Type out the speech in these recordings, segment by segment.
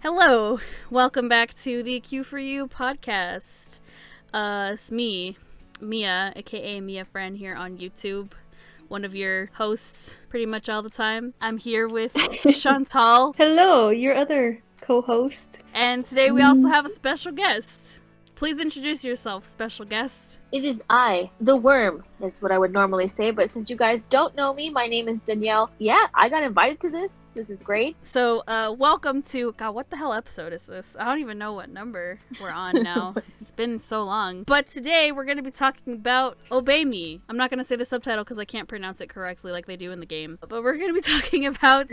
Hello, welcome back to the Q for You podcast. It's me, Mia, aka Mia Friend here on YouTube. One of your hosts pretty much all the time. I'm here with Chantal. Hello, your other co-host. And today we also have a special guest. Please introduce yourself, special guest. It is I, the worm, is what I would normally say, but since you guys don't know me, my name is Danielle. Yeah, I got invited to this. This is great. So, welcome to, God, what the hell episode is this? I don't even know what number we're on now. It's been so long. But today, we're going to be talking about Obey Me. I'm not going to say the subtitle because I can't pronounce it correctly like they do in the game. But we're going to be talking about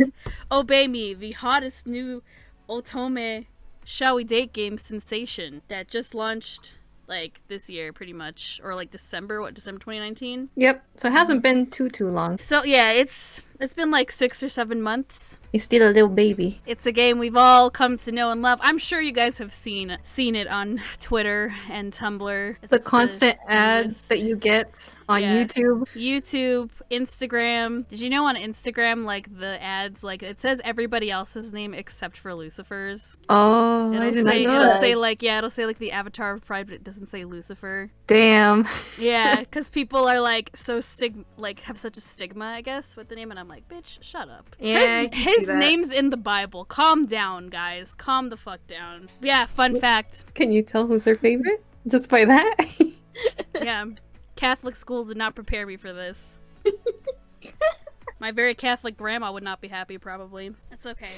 Obey Me, the hottest new otome Shall We Date game sensation that just launched like this year pretty much, or like December 2019. Yep, so it hasn't been too long. So yeah, it's been like 6 or 7 months. You're still a little baby. It's a game we've all come to know and love. I'm sure you guys have seen it on Twitter and Tumblr. The constant ads that you get on YouTube, Instagram. Did you know on Instagram, like the ads, like it says everybody else's name except for Lucifer's? Oh, I didn't know that. It'll say like the avatar of Pride, but it doesn't say Lucifer. Damn. Yeah, because people are like have such a stigma, I guess, with the name, and I'm like, bitch, shut up. Yeah, his name's in the Bible. Calm down, guys. Calm the fuck down. Yeah, fun fact. Can you tell who's her favorite? Just by that? Yeah. Catholic school did not prepare me for this. My very Catholic grandma would not be happy, probably. It's okay.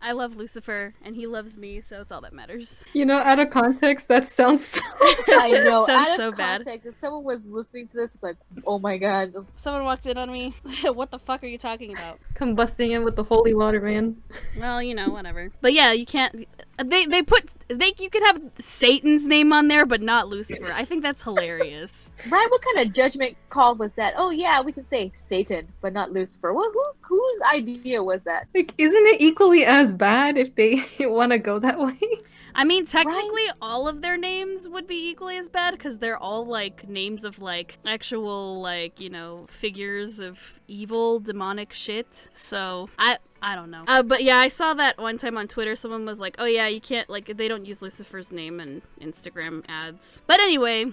I love Lucifer, and he loves me, so it's all that matters. You know, out of context, that sounds so I know. Sounds out so of bad. context, if someone was listening to this, like, oh my god. Someone walked in on me. What the fuck are you talking about? combusting in with the holy water, man. Well, you know, whatever. But yeah, you can't. You could have Satan's name on there, but not Lucifer. I think that's hilarious. Right? What kind of judgment call was that? Oh yeah, we can say Satan, but not Lucifer. Whose idea was that? Like, isn't it equally as bad if they want to go that way? I mean, technically, all of their names would be equally as bad because they're all, like, names of, like, actual, like, you know, figures of evil, demonic shit. So, I don't know. But yeah, I saw that one time on Twitter. Someone was like, oh yeah, you can't, like, they don't use Lucifer's name in Instagram ads. But anyway,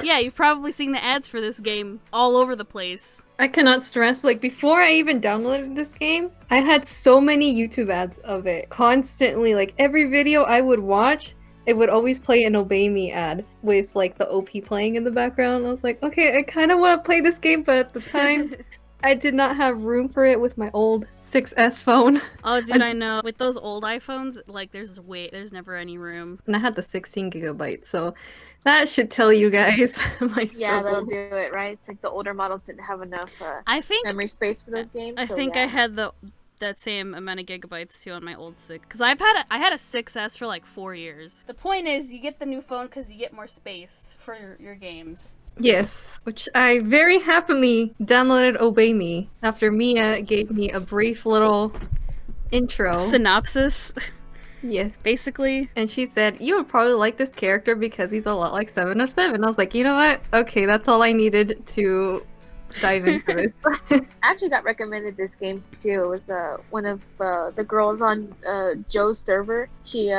yeah, you've probably seen the ads for this game all over the place. I cannot stress, like, before I even downloaded this game, I had so many YouTube ads of it. Constantly, like, every video I would watch, it would always play an Obey Me ad with, like, the OP playing in the background. I was like, okay, I kind of want to play this game, but at the time, I did not have room for it with my old 6S phone. Oh, dude, I know. With those old iPhones, like, there's never any room. And I had the 16 gigabytes, so that should tell you guys my struggle. Yeah, that'll do it, right? It's like the older models didn't have enough memory space for those games. I think I had that same amount of gigabytes too on my old 6, because I had a 6S for like 4 years. The point is, you get the new phone because you get more space for your games. Yes, which I very happily downloaded Obey Me after Mia gave me a brief little intro. Synopsis. Yes. Basically. And she said, you would probably like this character because he's a lot like 7 of 7. I was like, you know what? Okay, that's all I needed to dive into this. I actually got recommended this game too. It was one of the girls on Joe's server. She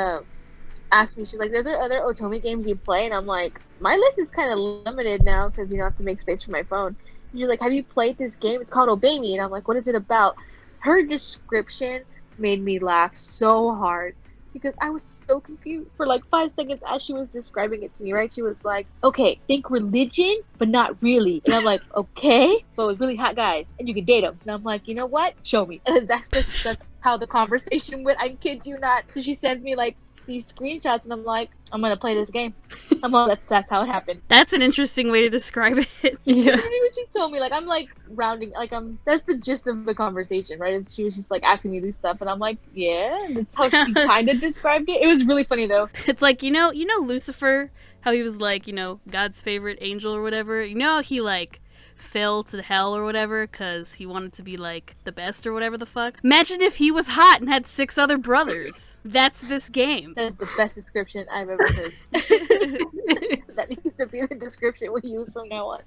asked me, she's like, are there other otome games you play? And I'm like, my list is kind of limited now because you don't have to make space for my phone. And she's like, have you played this game? It's called Obey Me. And I'm like, what is it about? Her description made me laugh so hard because I was so confused for like 5 seconds as she was describing it to me, right? She was like, okay, think religion, but not really. And I'm like, okay, but with really hot guys, and you can date them. And I'm like, you know what? Show me. And that's how the conversation went. I kid you not. So she sends me like these screenshots, and I'm like, I'm gonna play this game. That's how it happened. That's an interesting way to describe it. Yeah. And what she told me, like, I'm like rounding, like, that's the gist of the conversation, right? And she was just like asking me this stuff, and I'm like, yeah. And that's how she kind of described it. It was really funny though. It's like, you know Lucifer, how he was like, you know, God's favorite angel or whatever. You know, he like fell to hell or whatever because he wanted to be like the best or whatever the fuck. Imagine if he was hot and had 6 other brothers. That's this game. That's the best description I've ever heard. That needs to be the description we use from now on.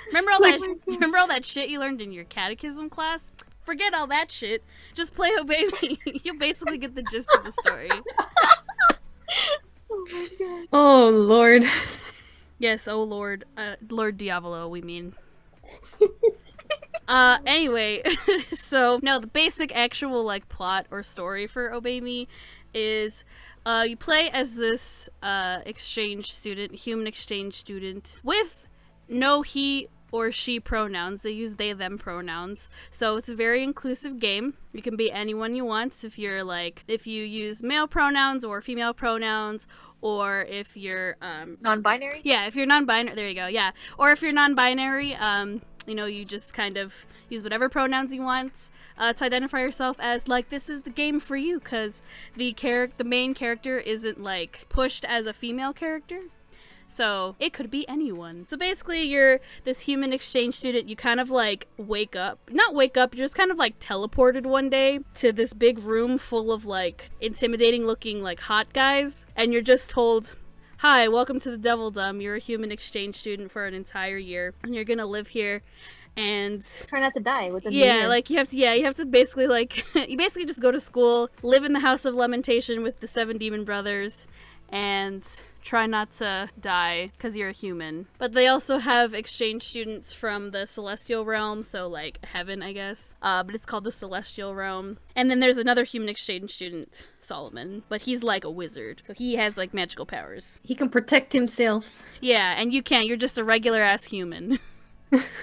Remember all that shit you learned in your catechism class? forget all that shit. Just play Obey Me. You basically get the gist of the story. Oh my god. Oh Lord. Yes, oh Lord. Lord Diavolo, we mean. Anyway, so, no, the basic actual, like, plot or story for Obey Me is, you play as this, exchange student, human exchange student, with no he or she pronouns. They use they, them pronouns. So it's a very inclusive game. You can be anyone you want if you're, like, if you use male pronouns or female pronouns, or if you're, Non-binary? yeah, if you're non-binary, there you go, yeah. Or if you're non-binary, you know, you just kind of use whatever pronouns you want to identify yourself as. Like, this is the game for you, because the main character isn't, like, pushed as a female character. So it could be anyone. So basically, you're this human exchange student. You kind of, like, not wake up, you're just kind of, like, teleported one day to this big room full of, like, intimidating looking, like, hot guys. And you're just told, hi, welcome to the Devildom. You're a human exchange student for an entire year, and you're gonna live here. And Try not to die within the yeah, year. like, you have to basically, like, you basically just go to school, live in the House of Lamentation with the 7 demon brothers, and try not to die because you're a human. But they also have exchange students from the celestial realm, so, like, heaven, I guess. But it's called the celestial realm. And then there's another human exchange student, Solomon, but he's like a wizard, so he has, like, magical powers. He can protect himself. Yeah, and you can't. You're just a regular ass human.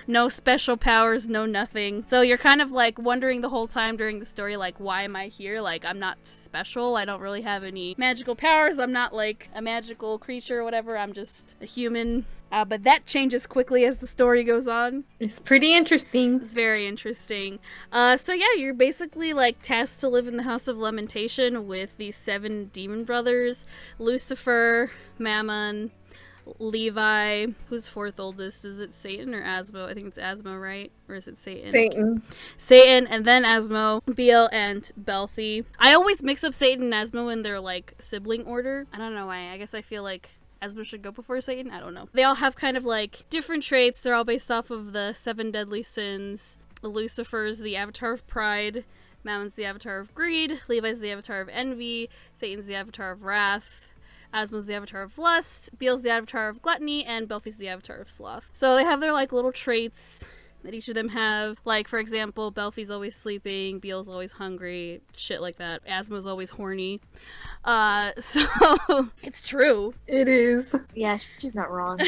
No special powers, no nothing. So you're kind of, like, wondering the whole time during the story, like, why am I here? Like, I'm not special. I don't really have any magical powers. I'm not, like, a magical creature or whatever. I'm just a human. But that changes quickly as the story goes on. It's pretty interesting. It's very interesting. So yeah, you're basically, like, tasked to live in the House of Lamentation with these 7 demon brothers: Lucifer, Mammon, Levi, who's 4th oldest? Is it Satan or Asmo? I think it's Asmo, right? Or is it Satan? Satan, and then Asmo, Beel, and Belfi. I always mix up Satan and Asmo in their, like, sibling order. I don't know why. I guess I feel like Asmo should go before Satan? I don't know. They all have kind of, like, different traits. They're all based off of the 7 deadly sins. Lucifer's the avatar of pride. Mammon's the avatar of greed. Levi's the avatar of envy. Satan's the avatar of wrath. Asmo's the avatar of lust, Beel's the avatar of gluttony, and Belfi's the avatar of sloth. So they have their, like, little traits that each of them have. Like, for example, Belfi's always sleeping, Beel's always hungry, shit like that. Asmo's always horny. So it's true. It is. Yeah, she's not wrong.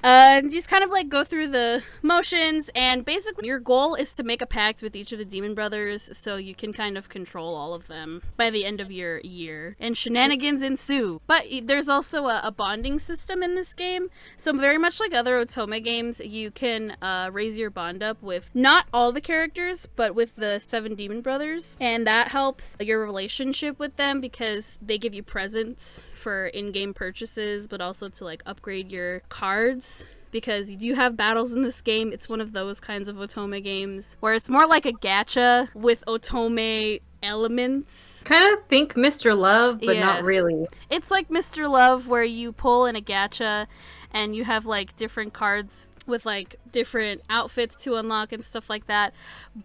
You just kind of, like, go through the motions, and basically your goal is to make a pact with each of the demon brothers so you can kind of control all of them by the end of your year. And shenanigans ensue. But there's also a bonding system in this game. So very much like other otome games, you can raise your bond up with not all the characters, but with the 7 demon brothers. And that helps your relationship with them because they give you presents for in-game purchases, but also to, like, upgrade your cards. Because you do have battles in this game. It's one of those kinds of otome games where it's more like a gacha with otome elements. Kind of think Mr. Love, but Yeah. not really. It's like Mr. Love where you pull in a gacha and you have, like, different cards with, like, different outfits to unlock and stuff like that,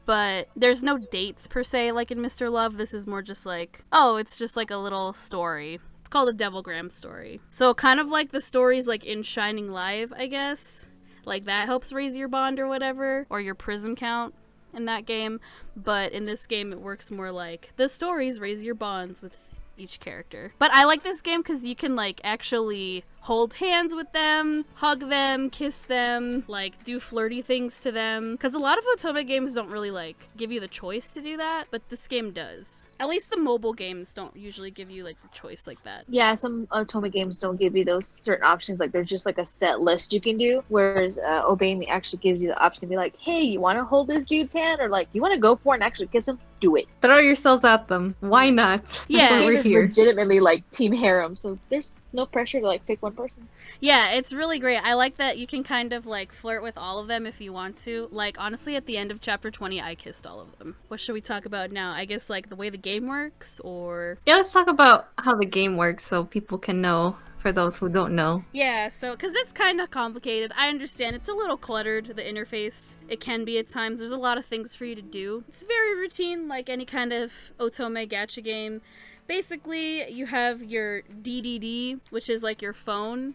but there's no dates per se like in Mr. Love. This is more just like, oh, it's just like a little story. It's called a Devilgram story. So kind of like the stories, like, in Shining Live, I guess. Like, that helps raise your bond or whatever, or your prism count in that game. But in this game, it works more like the stories raise your bonds with each character. But I like this game because you can, like, actually hold hands with them, hug them, kiss them, like, do flirty things to them. Because a lot of otome games don't really, like, give you the choice to do that, but this game does. At least the mobile games don't usually give you, like, the choice like that. Yeah, some otome games don't give you those certain options. Like, there's just, like, a set list you can do. Whereas Obey Me actually gives you the option to be like, hey, you want to hold this dude's hand? Or, like, you want to go for it and actually kiss him? Do it. Throw yourselves at them. Why not? Yeah. That's why This we're game is here. legitimately, like, Team Harem. So there's No pressure to like pick one person. Yeah, it's really great. I like that you can kind of like flirt with all of them if you want to. Like, honestly, at the end of chapter 20, I kissed all of them. What should we talk about now? I guess like the way the game works, or Yeah, let's talk about how the game works so people can know, for those who don't know. yeah, so because it's kind of complicated. I understand it's a little cluttered, the interface. It can be at times. There's a lot of things for you to do. It's very routine, like any kind of otome gacha game. Basically, you have your DDD, which is like your phone.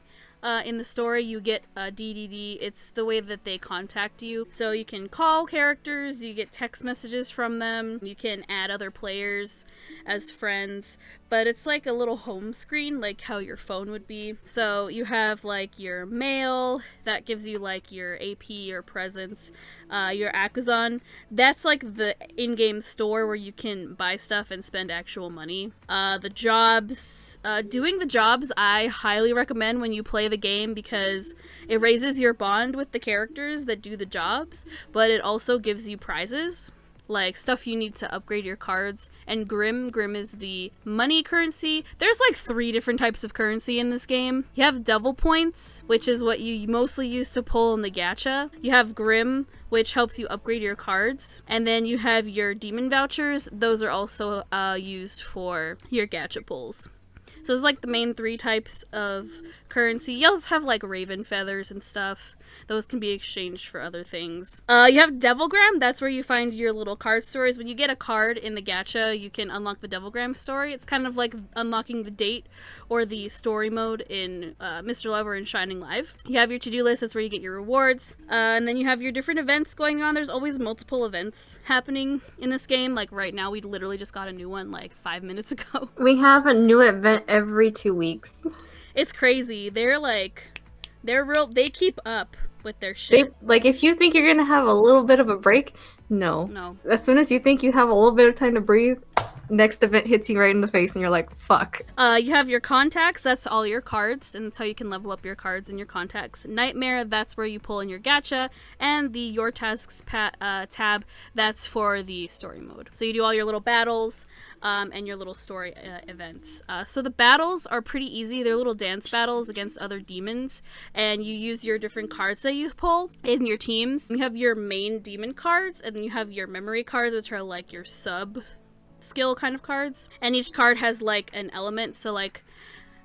In the story, you get a DDD. It's the way that they contact you. So you can call characters, you get text messages from them, you can add other players as friends, but it's like a little home screen, like how your phone would be. So you have like your mail, that gives you like your AP or presents, your Akazan. That's like the in-game store where you can buy stuff and spend actual money. The jobs, doing the jobs I highly recommend when you play the game because it raises your bond with the characters that do the jobs, but it also gives you prizes. Like stuff you need to upgrade your cards. And Grim is the money currency. There's like 3 different types of currency in this game. You have devil points, which is what you mostly use to pull in the gacha. You have Grim, which helps you upgrade your cards. And then you have your demon vouchers. Those are also used for your gacha pulls. So it's like the main 3 types of currency. You also have like raven feathers and stuff. Those can be exchanged for other things. You have Devilgram. That's where you find your little card stories. When you get a card in the gacha, you can unlock the Devilgram story. It's kind of like unlocking the date or the story mode in Mr. Love or in Shining Live. You have your to-do list. That's where you get your rewards. And then you have your different events going on. There's always multiple events happening in this game. Like right now, we literally just got a new one like 5 minutes ago. We have a new event every 2 weeks. It's crazy. They keep up with their shit. Like, if you think you're gonna have a little bit of a break, no. As soon as you think you have a little bit of time to breathe, next event hits you right in the face and you're like, fuck. You have your contacts, that's all your cards, and that's how you can level up your cards and your contacts. Nightmare, that's where you pull in your gacha, and the Your Tasks tab, that's for the story mode. So you do all your little battles, and your little story events. So the battles are pretty easy. They're little dance battles against other demons, and you use your different cards that you pull in your teams. You have your main demon cards, and then you have your memory cards, which are like your sub skill kind of cards. And each card has like an element, so like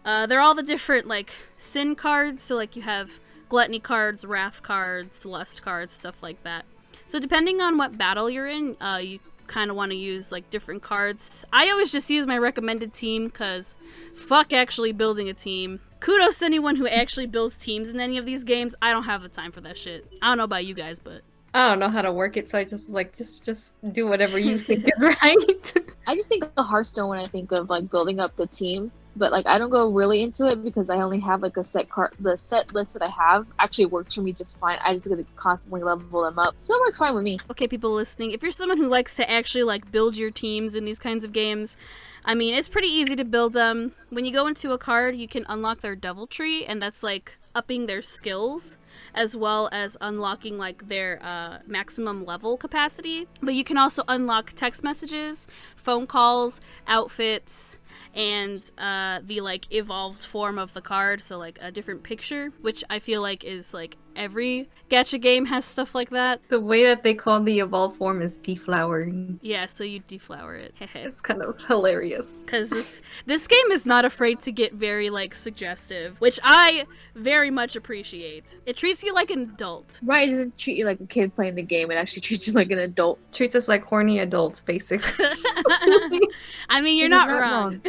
they're all the different like sin cards. So like you have gluttony cards, wrath cards, lust cards, stuff like that. So depending on what battle you're in, you kind of want to use like different cards. I always just use my recommended team because fuck actually building a team. Kudos to anyone who actually builds teams in any of these games. I don't have the time for that shit. I don't know about you guys, but I don't know how to work it, so I just like just do whatever you think is right. I just think of Hearthstone when I think of like building up the team, but like I don't go really into it because I only have like a set card. The set list that I have actually works for me just fine. I just gotta constantly level them up, so it works fine with me. Okay, people listening, if you're someone who likes to actually like build your teams in these kinds of games, I mean, it's pretty easy to build them. When you go into a card, you can unlock their devil tree, and that's like upping their skills as well as unlocking like their maximum level capacity. But you can also unlock text messages, phone calls, outfits, and the like evolved form of the card, so like a different picture, which I feel like is like every gacha game has stuff like that. The way that they call the evolved form is deflowering. Yeah, so you deflower it. It's kind of hilarious. Because this game is not afraid to get very like suggestive, which I very much appreciate. It treats you like an adult. Right, it doesn't treat you like a kid playing the game. It actually treats you like an adult. Treats us like horny adults, basically. I mean, you're not wrong.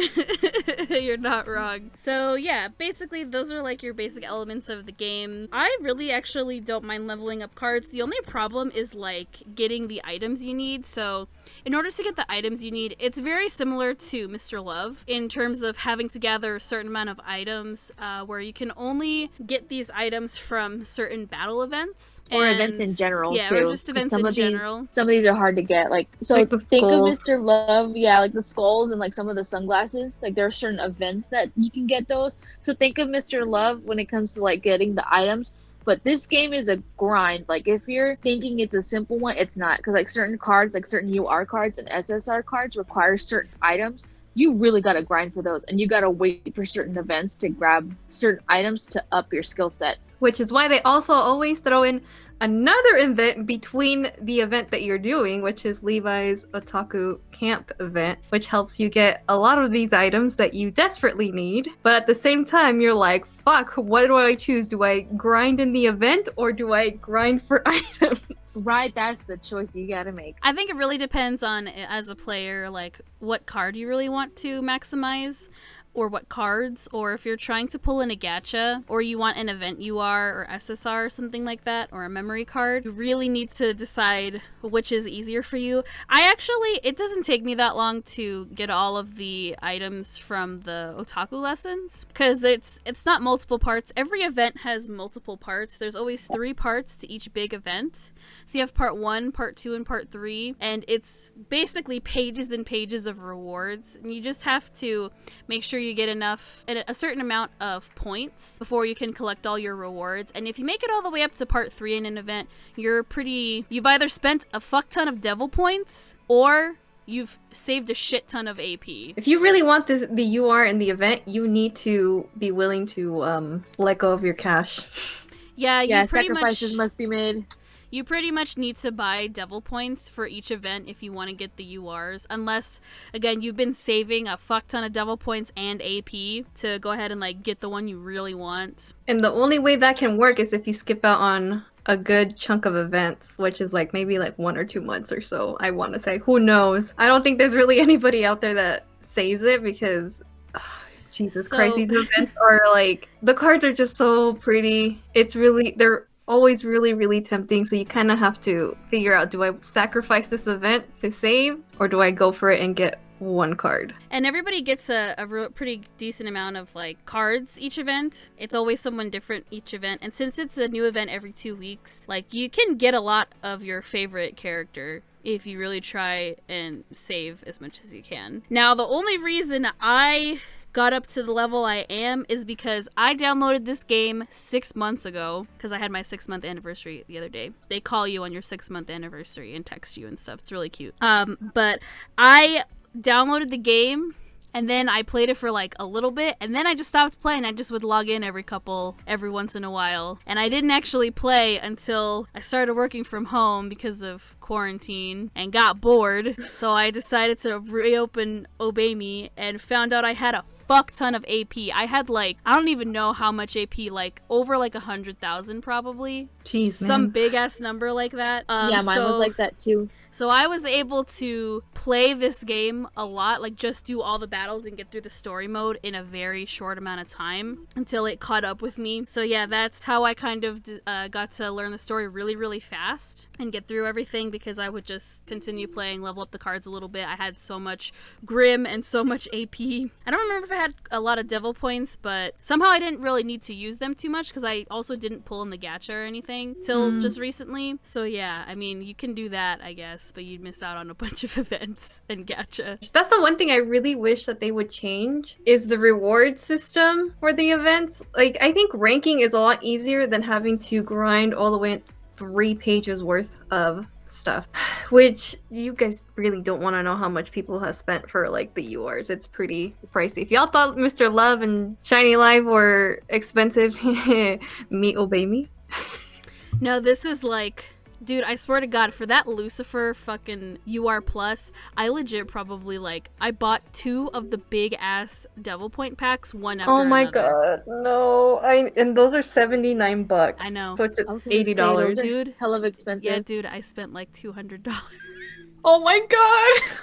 You're not wrong. So yeah, basically those are like your basic elements of the game. I really actually don't mind leveling up cards. The only problem is like getting the items you need. So in order to get the items you need, it's very similar to Mr. Love in terms of having to gather a certain amount of items, where you can only get these items from certain battle events. Or events in general, yeah, too. or just events in general. Some of these are hard to get. Like, so like think of Mr. Love, yeah, like the skulls and like some of the sunglasses. Like there are certain events that you can get those. So think of Mr. Love when it comes to like getting the items. But this game is a grind. Like, if you're thinking it's a simple one, it's not. Because, like, certain cards, like certain UR cards and SSR cards require certain items. you really gotta grind for those, and you gotta wait for certain events to grab certain items to up your skill set. Which is why they also always throw in another event between the event that you're doing, which is Levi's Otaku Camp event, which helps you get a lot of these items that you desperately need. But at the same time, you're like, fuck, what do I choose? Do I grind in the event or do I grind for items? Right, that's the choice you gotta make. I think it really depends on, as a player, like what card you really want to maximize, or what cards, or if you're trying to pull in a gacha, or you want an event UR or SSR or something like that, or a memory card, you really need to decide which is easier for you. It doesn't take me that long to get all of the items from the otaku lessons, because it's not multiple parts. Every event has multiple parts. There's always 3 parts to each big event. So you have part 1, part 2, and part 3, and it's basically pages and pages of rewards, and you just have to make sure you get a certain amount of points before you can collect all your rewards. And if you make it all the way up to part 3 in an event, you've either spent a fuck ton of devil points or you've saved a shit ton of AP. If you really want the UR in the event, you need to be willing to let go of your cash. Yeah, sacrifices must be made. You pretty much need to buy devil points for each event if you want to get the URs, unless, again, you've been saving a fuck ton of devil points and AP to go ahead and like get the one you really want. And the only way that can work is if you skip out on a good chunk of events, which is like maybe like 1 or 2 months or so, I want to say. Who knows? I don't think there's really anybody out there that saves it because... Jesus Christ, these events are like... The cards are just so pretty. They're always really, really tempting, so you kind of have to figure out, do I sacrifice this event to save, or do I go for it and get 1 card? And everybody gets a pretty decent amount of like cards each event. It's always someone different each event, and since it's a new event every 2 weeks, like you can get a lot of your favorite character if you really try and save as much as you can. Now, the only reason I got up to the level I am is because I downloaded this game 6 months ago, because I had my 6-month anniversary the other day. They call you on your 6-month anniversary and text you and stuff. It's really cute. But I downloaded the game, and then I played it for like a little bit, and then I just stopped playing. I just would log in every once in a while. And I didn't actually play until I started working from home because of quarantine and got bored. So I decided to reopen Obey Me and found out I had a fuck ton of AP. I had like, I don't even know how much AP, like over like 100,000 probably. Jeez, some man. big ass number like that. Yeah, mine was like that too. So I was able to play this game a lot, like just do all the battles and get through the story mode in a very short amount of time until it caught up with me. So yeah, that's how I kind of got to learn the story really, really fast and get through everything, because I would just continue playing, level up the cards a little bit. I had so much Grim and so much AP. I don't remember if I had a lot of devil points, but somehow I didn't really need to use them too much because I also didn't pull in the gacha or anything till just recently. So yeah, I mean, you can do that, I guess, but you'd miss out on a bunch of events and gacha. That's the one thing I really wish that they would change, is the reward system for the events. Like, I think ranking is a lot easier than having to grind all the way 3 pages worth of stuff, which you guys really don't want to know how much people have spent for like the URs. It's pretty pricey. If y'all thought Mr. Love and Shiny Live were expensive, me obey me. No, this is like, dude, I swear to God, for that Lucifer fucking UR Plus, I legit probably, like, I bought 2 of the big-ass Devil Point packs, one after another. Oh my god, no. And those are $79. I know. So it's I was gonna say, $80. those are Dude. hell of expensive. Yeah, dude, I spent like $200 Oh my god!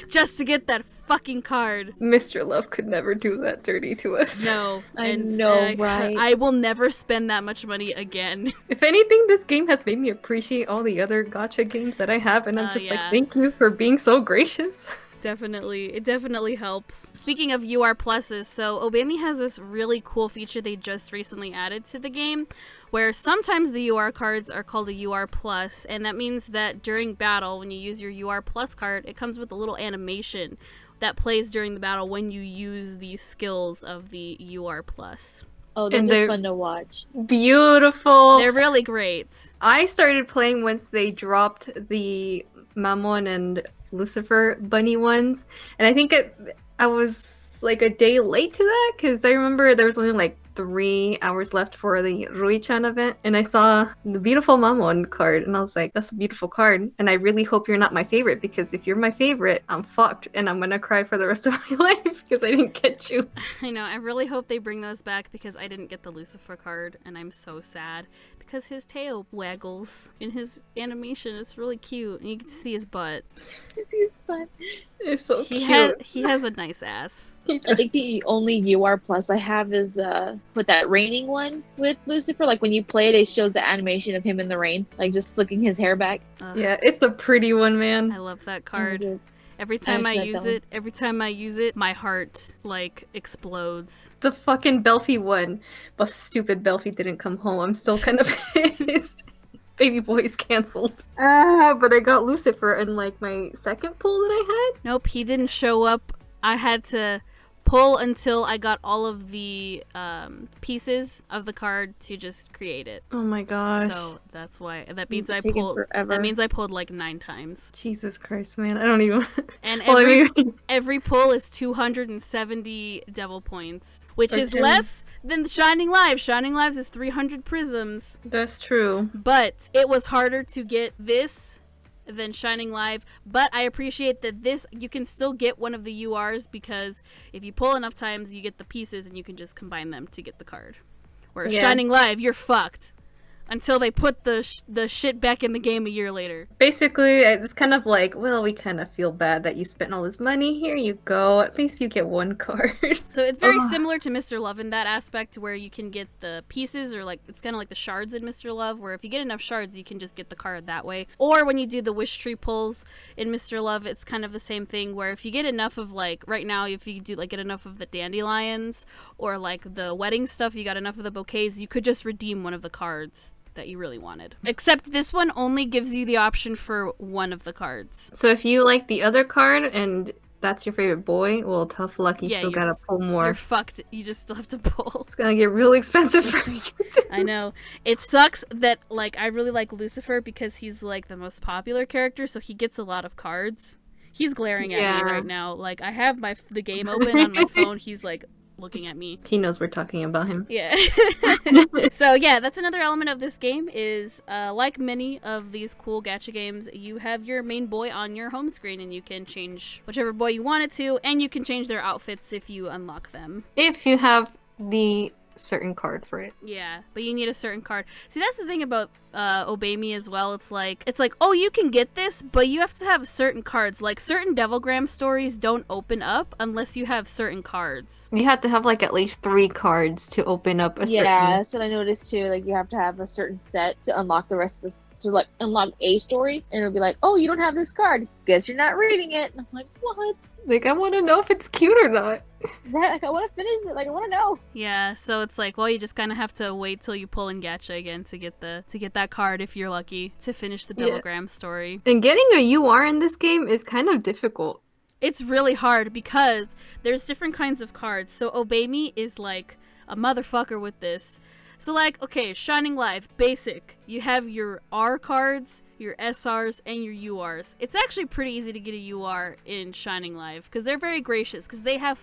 just to get that fucking card. Mr. Love could never do that dirty to us. No. I know, right? I will never spend that much money again. If anything, this game has made me appreciate all the other gacha games that I have, and I'm just yeah. like, thank you for being so gracious. It definitely helps. Speaking of UR pluses, so Obey Me has this really cool feature they just recently added to the game, where sometimes the UR cards are called a UR plus, and that means that during battle, when you use your UR plus card, it comes with a little animation that plays during the battle when you use the skills of the UR plus. Oh, those And are they're fun to watch. Beautiful. They're really great. I started playing once they dropped the Mammon and Lucifer bunny ones, and I think I was like a day late to that because I remember there was only like 3 hours left for the Rui-chan event, and I saw the beautiful Mammon card, and I was like, that's a beautiful card, and I really hope you're not my favorite, because if you're my favorite, I'm fucked, and I'm gonna cry for the rest of my life because I didn't get you. I know, I really hope they bring those back because I didn't get the Lucifer card, and I'm so sad. Because his tail waggles in his animation. It's really cute, and you can see his butt. It's fun. It's so cute. He has a nice ass. I think the only UR plus I have is with that raining one with Lucifer. Like when you play it, it shows the animation of him in the rain, like just flicking his hair back. Ugh, Yeah, it's a pretty one, man. I love that card. Every time I use it, my heart, like, explodes. The fucking Belfie one. But stupid Belfie didn't come home. I'm still kind of pissed. Baby Boy's canceled. But I got Lucifer in, like, my second pull that I had. Nope, he didn't show up. I had to pull until I got all of the pieces of the card to just create it. Oh my gosh. So that's why. That means It's I taken pulled. forever. That means I pulled like 9 times. Jesus Christ, man. I don't even... And Well, I every mean- every pull is 270 devil points, which is Okay. less than Shining Lives. Shining Lives is 300 prisms, That's true. but it was harder to get this than Shining Live. But I appreciate that this, you can still get one of the URs because if you pull enough times, you get the pieces and you can just combine them to get the card. Whereas Yeah. Shining Live, you're fucked until they put the shit back in the game a year later. Basically, it's kind of like, well, we kind of feel bad that you spent all this money. Here you go. At least you get one card. So it's very Ugh. similar to Mr. Love in that aspect, where you can get the pieces, or like it's kind of like the shards in Mr. Love, where if you get enough shards, you can just get the card that way. Or when you do the wish tree pulls in Mr. Love, it's kind of the same thing, where if you get enough of, like right now, if you do like get enough of the dandelions or like the wedding stuff, you got enough of the bouquets, you could just redeem one of the cards that you really wanted. Except this one only gives you the option for one of the cards. So if you like the other card and that's your favorite boy, well, tough luck. You Yeah, still you're- gotta pull more. You're fucked. You just still have to pull. It's gonna get really expensive for you. I know. It sucks that, like, I really like Lucifer because he's, like, the most popular character, so he gets a lot of cards. He's glaring at Yeah. me right now. Like, I have the game open on my phone. He's, like, looking at me. He knows we're talking about him. Yeah. So, yeah, that's another element of this game is, like many of these cool gacha games, you have your main boy on your home screen, and you can change whichever boy you want it to, and you can change their outfits if you unlock them. If you have the certain card for it. Yeah, but you need a certain card. See, that's the thing about Obey Me as well. It's like, oh, you can get this, but you have to have certain cards. Like, certain Devilgram stories don't open up unless you have certain cards. You have to have like at least 3 cards to open up a Yeah, certain... that's what I noticed too. Like you have to have a certain set to unlock the rest of this, to like unlock a story, and it'll be like, oh, you don't have this card. Guess you're not reading it. And I'm like, what? Like, I want to know if it's cute or not. Right? Like I want to finish it. Like I want to know. Yeah, so it's like, well, you just kind of have to wait till you pull in gacha again to get that card if you're lucky to finish the Yeah. Devilgram story. And getting a UR in this game is kind of difficult. It's really hard because there's different kinds of cards. So Obey Me is like a motherfucker with this. So like, okay, Shining Live, basic. You have your R cards, your SRs, and your URs. It's actually pretty easy to get a UR in Shining Live because they're very gracious because they have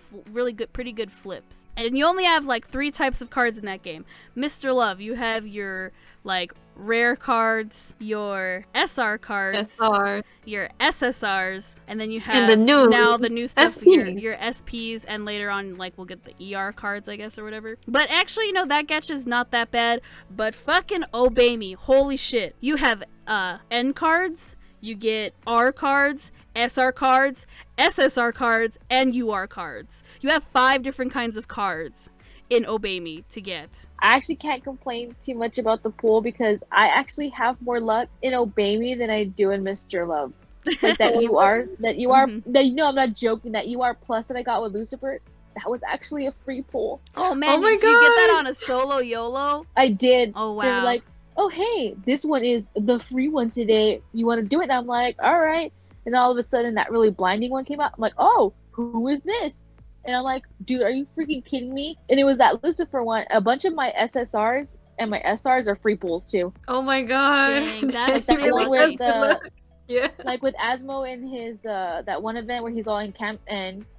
pretty good flips. And you only have like 3 types of cards in that game. Mr. Love, you have your like rare cards, your SR cards, SR. your SSRs, and then you have And the new now the new stuff, SPs. your SPs, and later on, like, we'll get the ER cards, I guess, or whatever. But actually, you know, that gacha's not that bad, but fucking Obey Me, holy shit. You have, N cards, you get R cards, SR cards, SSR cards, and UR cards. You have 5 different kinds of cards in Obey Me to get. I actually can't complain too much about the pool because I actually have more luck in Obey Me than I do in Mr. Love. Like that Mhm. that, you know, I'm not joking, that UR plus that I got with Lucifer, that was actually a free pool. Oh man, Oh my did you get that gosh. on a solo YOLO? I did. Oh They were wow. like, oh hey, this one is the free one today. You want to do it? And I'm like, all right. And all of a sudden, that really blinding one came out. I'm like, oh, who is this? And I'm like, dude, are you freaking kidding me? And it was that Lucifer one. A bunch of my SSRs and my SRs are free pools too. Oh my god. Dang, that's Like that pretty one lucky. with Yeah. Like with Asmo in his that one event where he's all in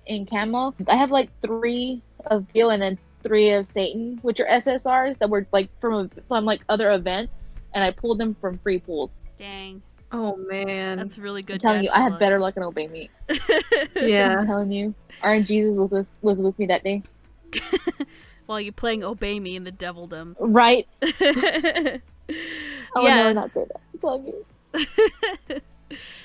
in camo. I have like 3 of Gil and then 3 of Satan, which are SSRs that were like from like other events, and I pulled them from free pools. Dang. Oh man. That's really good. I'm telling you, I had better luck in Obey Me. Yeah. I'm telling you, RNGesus was with me that day. While you're playing Obey Me in the Devildom. Right. I would never not say that. I'm telling you.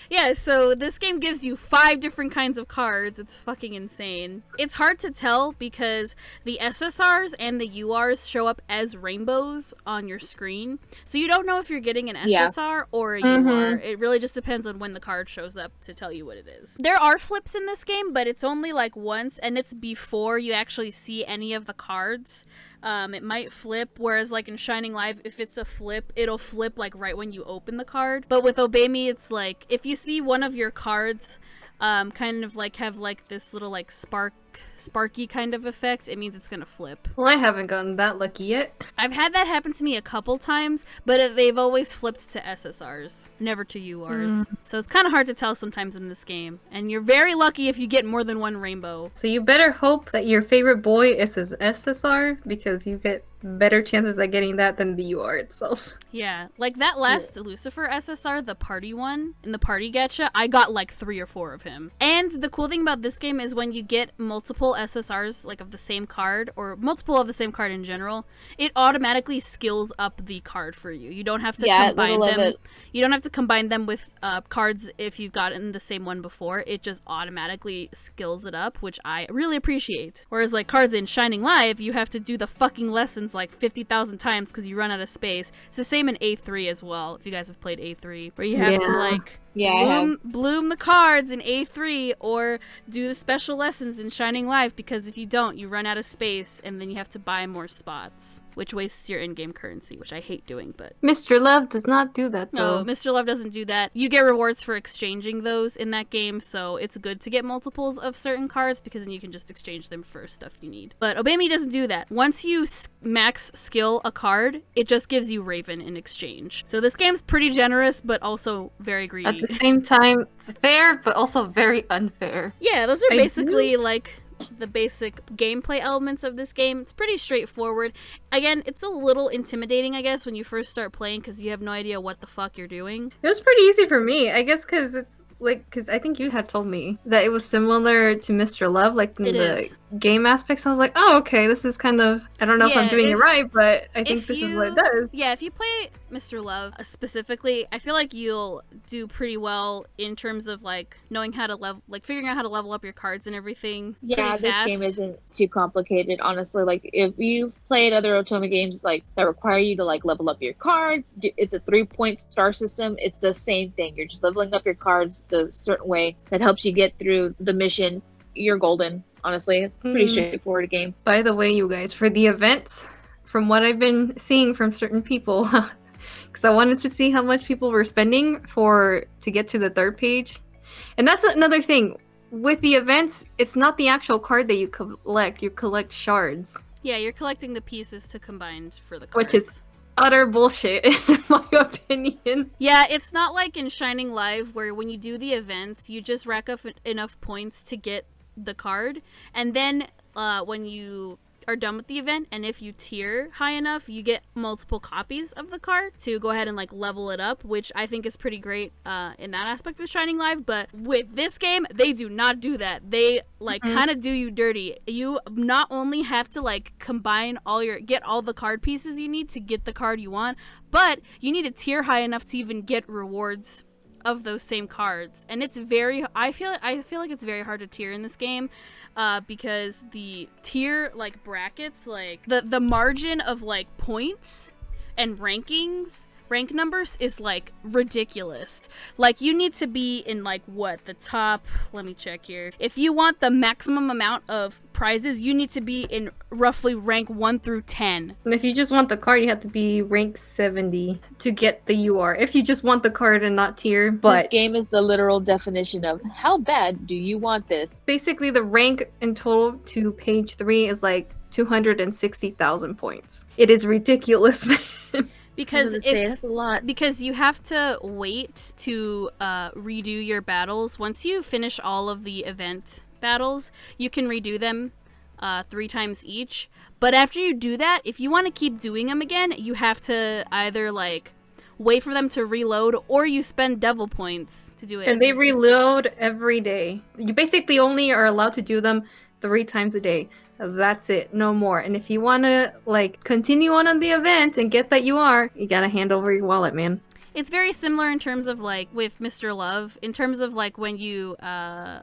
Yeah, so this game gives you 5 different kinds of cards. It's fucking insane. It's hard to tell because the SSRs and the URs show up as rainbows on your screen. So you don't know if you're getting an SSR or a UR. It really just depends on when the card shows up to tell you what it is. There are flips in this game, but it's only like once, and it's before you actually see any of the cards. It might flip, whereas like in Shining Live, if it's a flip, it'll flip like right when you open the card. But with Obey Me, it's like if you see one of your cards kind of like have like this little like sparky kind of effect, it means it's gonna flip. Well, I haven't gotten that lucky yet. I've had that happen to me a couple times, but they've always flipped to SSRs, never to URs. So it's kind of hard to tell sometimes in this game, and you're very lucky if you get more than one rainbow. So you better hope that your favorite boy is his SSR, because you get better chances at getting that than the UR itself. Yeah, like that last Lucifer SSR, the party one, in the party gacha, I got like 3 or 4 of him. And the cool thing about this game is when you get multiple SSRs, like of the same card, or multiple of the same card in general, it automatically skills up the card for you. You don't have to combine them. You don't have to combine them with cards if you've gotten the same one before. It just automatically skills it up, which I really appreciate. Whereas like cards in Shining Live, you have to do the fucking lessons like 50,000 times because you run out of space. It's the same in A3 as well, if you guys have played A3, where you have to like bloom the cards in A3 or do the special lessons in Shining Live, because if you don't, you run out of space and then you have to buy more spots, which wastes your in-game currency, which I hate doing. But Mr. Love does not do that, though. No, Mr. Love doesn't do that. You get rewards for exchanging those in that game, so it's good to get multiples of certain cards because then you can just exchange them for stuff you need. But Obey Me doesn't do that. Once you max skill a card, it just gives you Raven in exchange. So this game's pretty generous, but also very greedy. At the same time, it's fair, but also very unfair. Yeah, those are basically like the basic gameplay elements of this game. It's pretty straightforward. Again, it's a little intimidating, I guess, when you first start playing because you have no idea what the fuck you're doing. It was pretty easy for me, I guess, because it's like, because I think you had told me that it was similar to Mr. Love, like in the game aspects. I was like, oh, okay, this is kind of, I don't know if I'm doing it right, but I think this is what it does. Yeah, if you play Mr. Love specifically, I feel like you'll do pretty well in terms of like knowing how to level, like figuring out how to level up your cards and everything. Yeah, this game isn't too complicated, honestly. Like if you've played other otome games like that require you to like level up your cards, it's a 3-point star system. It's the same thing. You're just leveling up your cards the certain way that helps you get through the mission. You're golden, honestly. It's a pretty straightforward game. By the way, you guys, for the events, from what I've been seeing from certain people, because I wanted to see how much people were spending to get to the 3rd page. And that's another thing. With the events, it's not the actual card that you collect. You collect shards. Yeah, you're collecting the pieces to combine for the cards. Which is utter bullshit, in my opinion. Yeah, it's not like in Shining Live where when you do the events, you just rack up enough points to get the card, and then when you are done with the event, and if you tier high enough, you get multiple copies of the card to go ahead and like level it up, which I think is pretty great in that aspect of Shining Live. But with this game, they do not do that. They like kind of do you dirty. You not only have to like get all the card pieces you need to get the card you want, but you need to tier high enough to even get rewards of those same cards. And it's I feel like it's very hard to tier in this game. Because the tier like brackets, like the margin of like points and rank numbers is like ridiculous. Like you need to be in like the top, let me check here. If you want the maximum amount of prizes, you need to be in roughly rank 1 through 10. And if you just want the card, you have to be rank 70 to get the UR. If you just want the card and not tier, but this game is the literal definition of how bad do you want this? Basically, the rank in total to page 3 is like 260,000 points. It is ridiculous, man. Because that's a lot. because you have to wait to redo your battles. Once you finish all of the event battles, you can redo them 3 times each. But after you do that, if you want to keep doing them again, you have to either like wait for them to reload, or you spend devil points to do it. And they reload every day. You basically only are allowed to do them 3 times a day. That's it, no more. And if you want to like continue on the event and get that you gotta hand over your wallet, man. It's very similar in terms of like with Mr. Love, in terms of like when you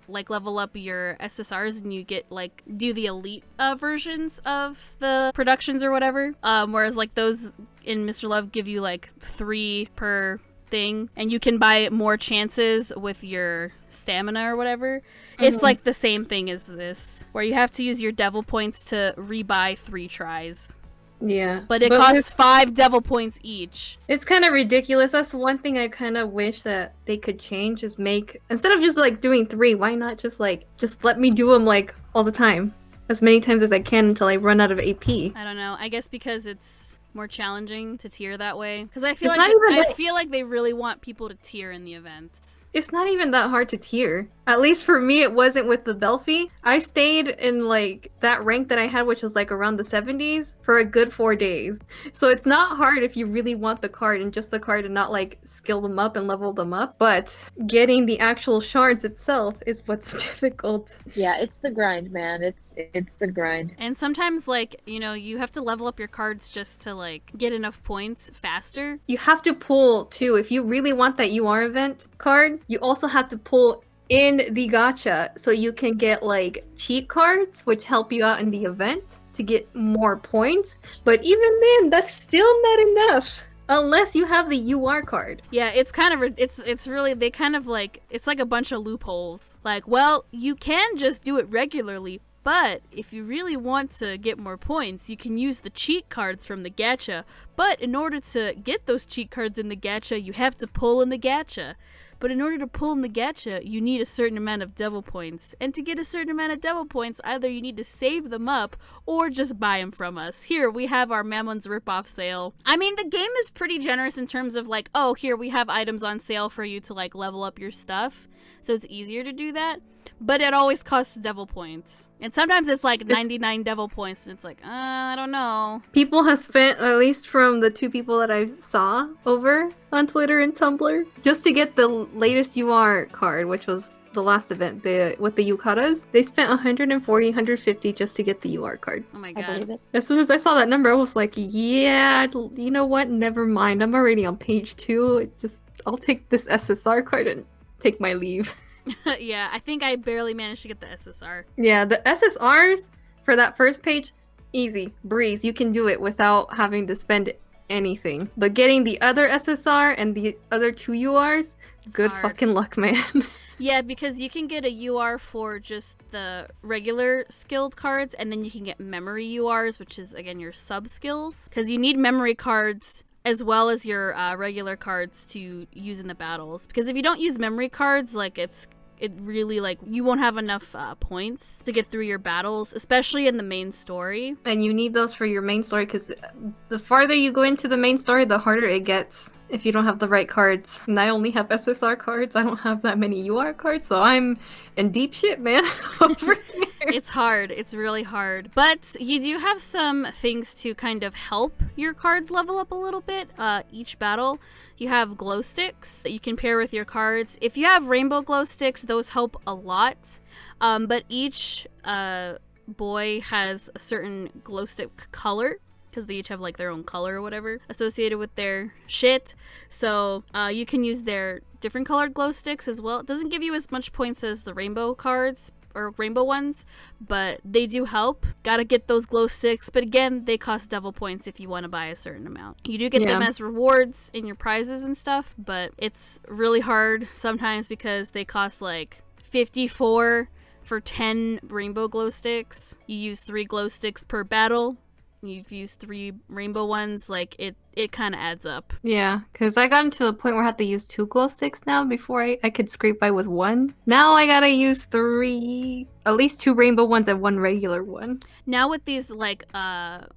like level up your SSRs and you get like do the elite versions of the productions or whatever. Whereas like those in Mr. Love give you like 3 per thing, and you can buy more chances with your stamina or whatever. It's like the same thing as this, where you have to use your devil points to rebuy 3 tries. Yeah. But it costs 5 devil points each. It's kind of ridiculous. That's one thing I kind of wish that they could change, is make, instead of just like doing 3, why not just let me do them like all the time, as many times as I can until I run out of AP. I don't know. I guess because it's more challenging to tier that way. Because I feel like they really want people to tier in the events. It's not even that hard to tier. At least for me, it wasn't with the Belfie. I stayed in like that rank that I had, which was like around the 70s, for a good 4 days. So it's not hard if you really want the card and just the card and not like skill them up and level them up. But getting the actual shards itself is what's difficult. Yeah, it's the grind, man. It's the grind. And sometimes like, you know, you have to level up your cards just to like get enough points faster. You have to pull too. If you really want that UR event card, you also have to pull in the gacha so you can get like cheat cards which help you out in the event to get more points. But even then, that's still not enough unless you have the UR card. Yeah, it's kind of it's really, they kind of like, it's like a bunch of loopholes. Like, well, you can just do it regularly, but if you really want to get more points, you can use the cheat cards from the gacha. But in order to get those cheat cards in the gacha, you have to pull in the gacha. But in order to pull in the gacha, you need a certain amount of devil points. And to get a certain amount of devil points, either you need to save them up or just buy them from us. Here, we have our Mammon's ripoff sale. I mean, the game is pretty generous in terms of like, oh, here we have items on sale for you to like level up your stuff. So it's easier to do that. But it always costs devil points. And sometimes it's like 99 devil points, and it's like, I don't know. People have spent, at least from the 2 people that I saw over on Twitter and Tumblr, just to get the latest UR card, which was the last event, with the yukatas. They spent 140, 150 just to get the UR card. Oh my I believe god. it. As soon as I saw that number, I was like, yeah, you know what? Never mind. I'm already on page 2. It's just, I'll take this SSR card and take my leave. Yeah, I think I barely managed to get the SSR. Yeah, the SSRs for that first page, easy, breeze. You can do it without having to spend anything. But getting the other SSR and the other 2 URs, good hard. fucking luck, man. Yeah, because you can get a UR for just the regular skilled cards, and then you can get memory URs, which is, again, your sub-skills. Because you need memory cards as well as your regular cards to use in the battles. Because if you don't use memory cards, like, it really, like, you won't have enough points to get through your battles, especially in the main story. And you need those for your main story, because the farther you go into the main story, the harder it gets if you don't have the right cards. And I only have SSR cards. I don't have that many UR cards, so I'm in deep shit, man. Over here. It's hard. It's really hard. But you do have some things to kind of help your cards level up a little bit each battle. You have glow sticks that you can pair with your cards. If you have rainbow glow sticks, those help a lot. But each boy has a certain glow stick color, because they each have like their own color or whatever associated with their shit. So you can use their different colored glow sticks as well. It doesn't give you as much points as the rainbow cards or rainbow ones, but they do help. Gotta get those glow sticks, but again, they cost devil points if you want to buy a certain amount. You do get them as rewards in your prizes and stuff, but it's really hard sometimes because they cost like 54 for 10 rainbow glow sticks. You use 3 glow sticks per battle. you've used 3 rainbow ones, like it kind of adds up. Yeah, because I gotten to the point where I have to use 2 glow sticks now before I could scrape by with 1. Now I gotta use 3, at least 2 rainbow ones and 1 regular one. Now with these like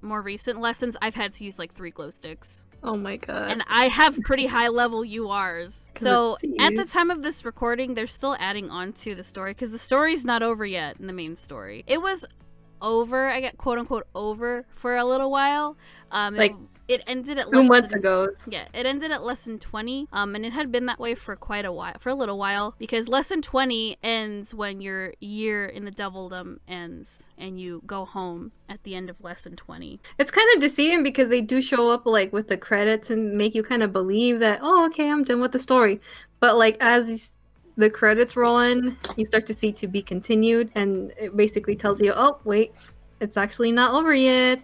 more recent lessons, I've had to use like 3 glow sticks. Oh my god. And I have pretty high level URs. So it's at the used. time of this recording, they're still adding on to the story because the story's not over yet in the main story. It was over, I got quote unquote over for a little while. Like, it ended at 2 months ago. Yeah, it ended at lesson 20. And it had been that way for a little while, because lesson 20 ends when your year in the Devildom ends and you go home at the end of lesson 20. It's kind of deceiving because they do show up like with the credits and make you kind of believe that, oh, okay, I'm done with the story. But like as the credits roll in, you start to see to be continued, and it basically tells you, oh, wait, it's actually not over yet.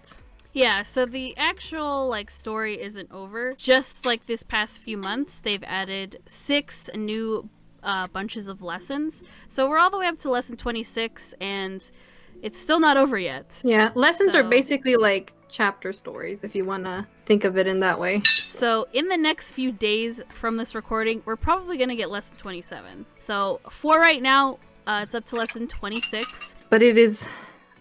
Yeah, so the actual like story isn't over. Just like this past few months, they've added 6 new bunches of lessons. So we're all the way up to lesson 26, and it's still not over yet. Yeah, lessons are So- basically like chapter stories, if you want to think of it in that way. So in the next few days from this recording, we're probably going to get lesson 27. So for right now, it's up to lesson 26. But it is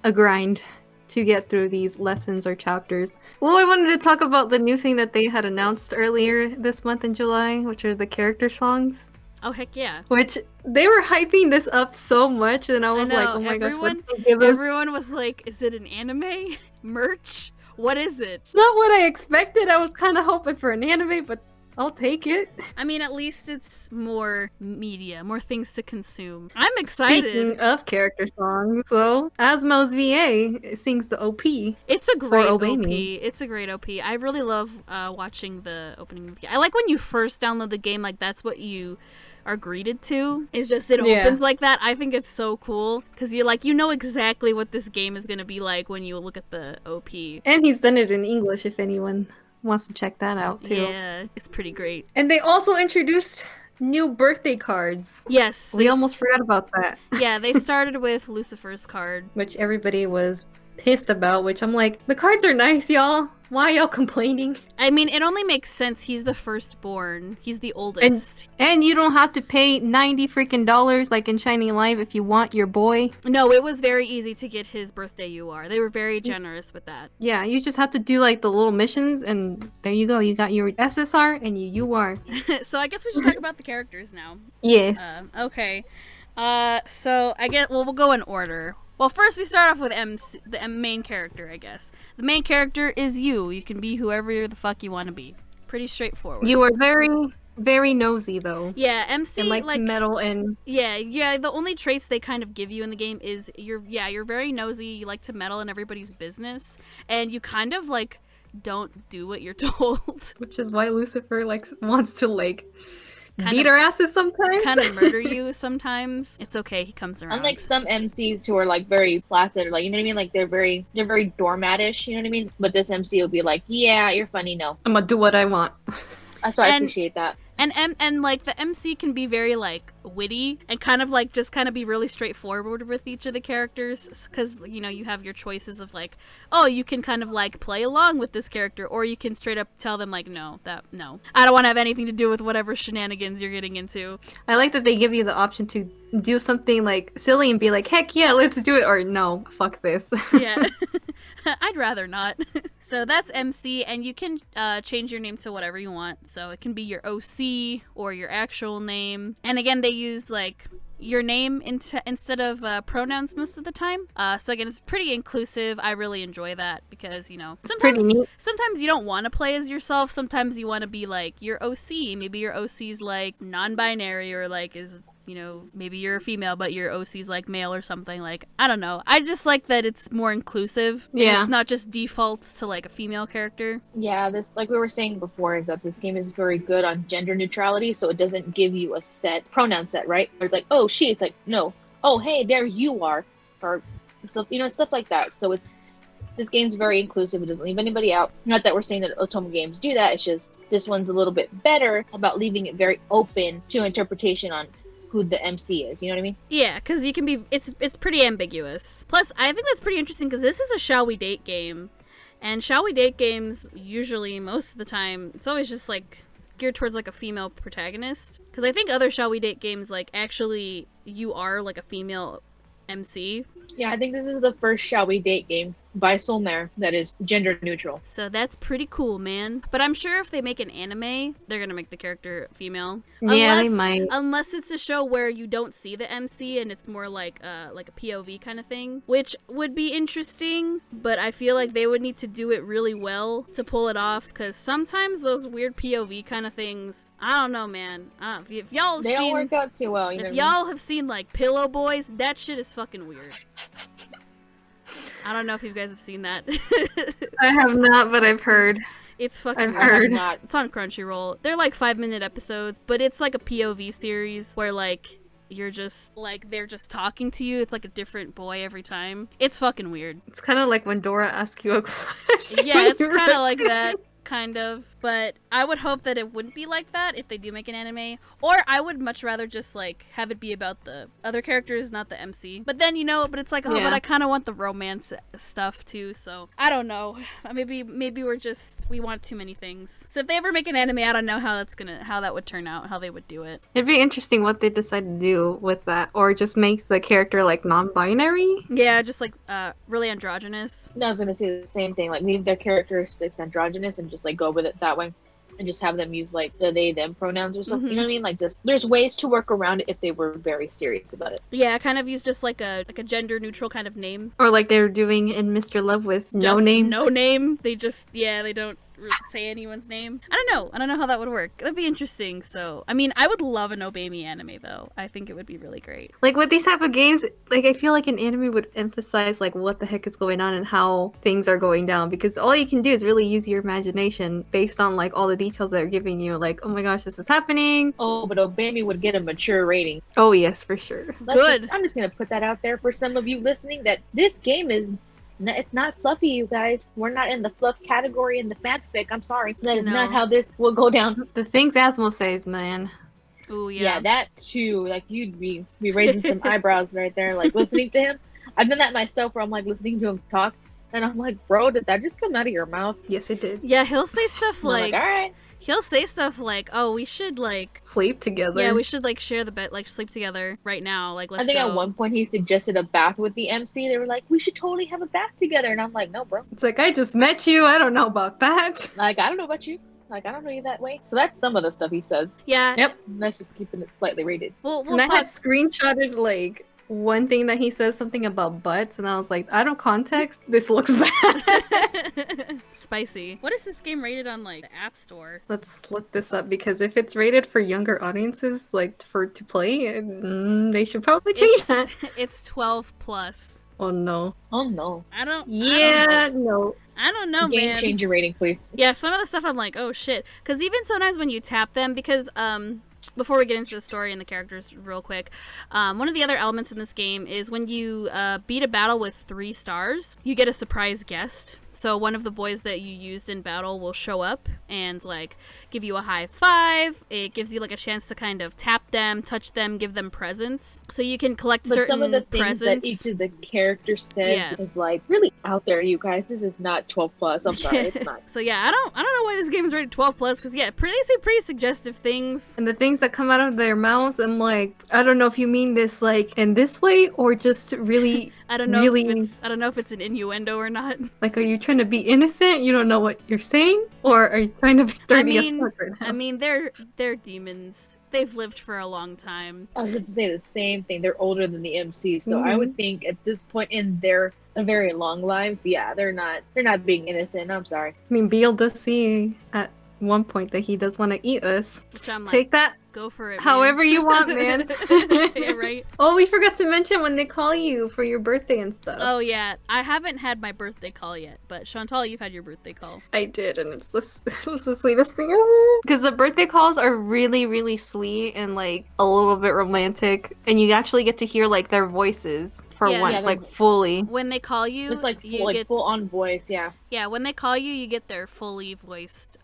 a grind to get through these lessons or chapters. Well, I wanted to talk about the new thing that they had announced earlier this month in July, which are the character songs. Oh, heck yeah. Which they were hyping this up so much, and I was know, like, oh my gosh, everyone- what they give us? Everyone was like, is it an anime? Merch? What is it? Not what I expected. I was kind of hoping for an anime, but I'll take it. I mean, at least it's more media, more things to consume. I'm excited. Speaking of character songs, so Asmo's VA sings the OP. It's a great Obey OP. Me. It's a great OP. I really love watching the opening of the game. I like when you first download the game, like that's what you are greeted to. It's just it Yeah. opens like that. I think it's so cool because you're like, you know exactly what this game is gonna be like when you look at the OP. And he's done it in English if anyone wants to check that out too. Yeah, it's pretty great. And they also introduced new birthday cards. Yes, We almost forgot about that. Yeah, they started with Lucifer's card. Which everybody was pissed about, which I'm like, the cards are nice, y'all. Why y'all complaining? I mean, it only makes sense. He's the firstborn. He's the oldest. And you don't have to pay $90 freaking dollars like in Shining Live if you want your boy. No, it was very easy to get his birthday UR. They were very generous with that. Yeah, you just have to do like the little missions, and there you go. You got your SSR and your UR. So I guess we should talk about the characters now. Yes. Okay. So I guess we'll go in order. Well, first we start off with the main character, I guess. The main character is you. You can be whoever the fuck you want to be. Pretty straightforward. You are very, very nosy though. Yeah, MC And like to meddle and Yeah. The only traits they kind of give you in the game is you're very nosy. You like to meddle in everybody's business, and you kind of like don't do what you're told. which is why Lucifer like wants to like Kind beat of- our asses sometimes. Kind of murder you sometimes. It's okay. He comes around. Unlike some MCs who are like very placid, or like, you know what I mean, like they're very doormatish, you know what I mean. But this MC will be like, yeah, you're funny, no. I'm gonna do what I want. So I And- appreciate that. And like the MC can be very like witty and kind of like just kind of be really straightforward with each of the characters, because you know you have your choices of like, oh, you can kind of like play along with this character, or you can straight up tell them like, no, I don't want to have anything to do with whatever shenanigans you're getting into. I like that they give you the option to do something like silly and be like, heck yeah, let's do it, or no, fuck this. Yeah. I'd rather not. So that's MC, and you can change your name to whatever you want. So it can be your OC or your actual name. And again, they use like your name instead of pronouns most of the time. So again, it's pretty inclusive. I really enjoy that because, you know, It's pretty neat. sometimes you don't want to play as yourself. Sometimes you want to be like your OC. Maybe your OC's like non-binary, or like is, you know, maybe you're a female but your OC's like male or something. Like, I don't know. I just like that it's more inclusive. And Yeah. it's not just defaults to like a female character. Yeah, this, like we were saying before, is that this game is very good on gender neutrality, so it doesn't give you a set pronoun set, right? Or it's like, oh, she, it's like, no, oh, hey, there you are, or stuff, you know, stuff like that. So this game's very inclusive. It doesn't leave anybody out. Not that we're saying that otome games do that. It's just this one's a little bit better about leaving it very open to interpretation on who the MC is. You know what I mean? Yeah, because you can be, it's pretty ambiguous. Plus, I think that's pretty interesting because this is a shall we date game. And shall we date games, usually, most of the time, it's always just like geared towards like a female protagonist. Because I think other shall we date games, like, actually you are like a female MC. Yeah, I think this is the first Shall We Date game by Solmare that is gender neutral. So that's pretty cool, man. But I'm sure if they make an anime, they're gonna make the character female. Yeah, they might. Unless it's a show where you don't see the MC and it's more like a POV kind of thing, which would be interesting. But I feel like they would need to do it really well to pull it off, because sometimes those weird POV kind of things, I don't know, man. I don't know. If y'all have They don't seen, work out too well. You know if what I mean? y'all have seen like Pillow Boys, that shit is fucking weird. I don't know if you guys have seen that. I have not, but I've heard. It's fucking I've weird. heard. Not. It's on Crunchyroll. They're like 5-minute episodes, but it's like a POV series where like you're just like they're just talking to you. It's like a different boy every time. It's fucking weird. It's kind of like when Dora asks you a question. Yeah, it's kind of like that. Kind of, but I would hope that it wouldn't be like that if they do make an anime, or I would much rather just like have it be about the other characters, not the MC. But then but it's like, oh, Yeah. but I kind of want the romance stuff too, so I don't know. Maybe we want too many things. So if they ever make an anime, I don't know how that would turn out, how they would do it. It'd be interesting what they decide to do with that, or just make the character like non-binary. Yeah, just like really androgynous. No, I was gonna say the same thing. Like leave their characteristics androgynous and just like go with it that way, and just have them use like the they them pronouns or something. You know what I mean? Like just there's ways to work around it if they were very serious about it. Yeah, kind of use just like a gender neutral kind of name. Or like they're doing in Mr. Love with no Just name. No name. They just, they don't say anyone's name. I don't know how that would work. That'd be interesting. So, I mean, I would love an Obemi anime though. I think it would be really great. Like with these type of games, like I feel like an anime would emphasize like what the heck is going on and how things are going down, because all you can do is really use your imagination based on like all the details they're giving you. Like, oh my gosh, this is happening. Oh, but Obami would get a mature rating. Oh yes, for sure. Good. I'm just gonna put that out there for some of you listening that this game is. It's not fluffy, you guys. We're not in the fluff category in the fanfic. I'm sorry. That is not how this will go down. The things Asmo says, man. Ooh, yeah. Yeah, that too. Like you'd be raising some eyebrows right there, like listening to him. I've done that myself, where I'm like listening to him talk, and I'm like, bro, did that just come out of your mouth? Yes, it did. Yeah, he'll say stuff I'm like, all right. he'll say stuff like, oh, we should like, Sleep together. yeah, we should like share the bed, like sleep together right now. Like, let's I think go. at one point he suggested a bath with the MC. They were like, we should totally have a bath together, and I'm like, no, bro. It's like, I just met you. I don't know about that. Like, I don't know about you. Like, I don't know you that way. So that's some of the stuff he says. Yeah. Yep. That's just keeping it slightly rated. We'll And I talk. had screenshotted like one thing that he says something about butts, and I was like, out of context, this looks bad. Spicy. What is this game rated on like the App Store? Let's look this up, because if it's rated for younger audiences, like to play, they should probably change that. It's 12 plus. Oh no. Oh no. I don't No. I don't know, Game man. changer rating, please. Yeah, some of the stuff I'm like, oh shit. Because even sometimes when you tap them, because before we get into the story and the characters real quick, one of the other elements in this game is when you beat a battle with 3 stars, you get a surprise guest. So one of the boys that you used in battle will show up and like give you a high five. It gives you like a chance to kind of tap them, touch them, give them presents. So you can collect But certain some of the things presents. that each of the characters said Yeah. is like really out there, you guys. This is not 12 plus. I'm sorry, it's not. So yeah, I don't know why this game is rated 12 plus, because yeah, they say pretty suggestive things. And the things that come out of their mouths, I'm like, I don't know if you mean this like in this way, or just really I don't know really if it's an innuendo or not. like, are you trying to be innocent? You don't know what you're saying, or are you trying to be dirty as fuck right now? I mean, they're demons. They've lived for a long time. I was going to say the same thing. They're older than the MC, so I would think at this point in their very long lives, yeah, they're not being innocent. I'm sorry. I mean, Beale does see at one point that he does want to eat us. Which I'm like, Take that go for it. however man. you want, man. Yeah, right. Oh, we forgot to mention when they call you for your birthday and stuff. Oh yeah, I haven't had my birthday call yet, but Chantal, you've had your birthday call. I did, and it was the sweetest thing ever. Because the birthday calls are really, really sweet and like a little bit romantic, and you actually get to hear like their voices for Yeah. once, Yeah, like fully. When they call you, It's like you get full on voice, yeah. yeah. When they call you, you get their fully voiced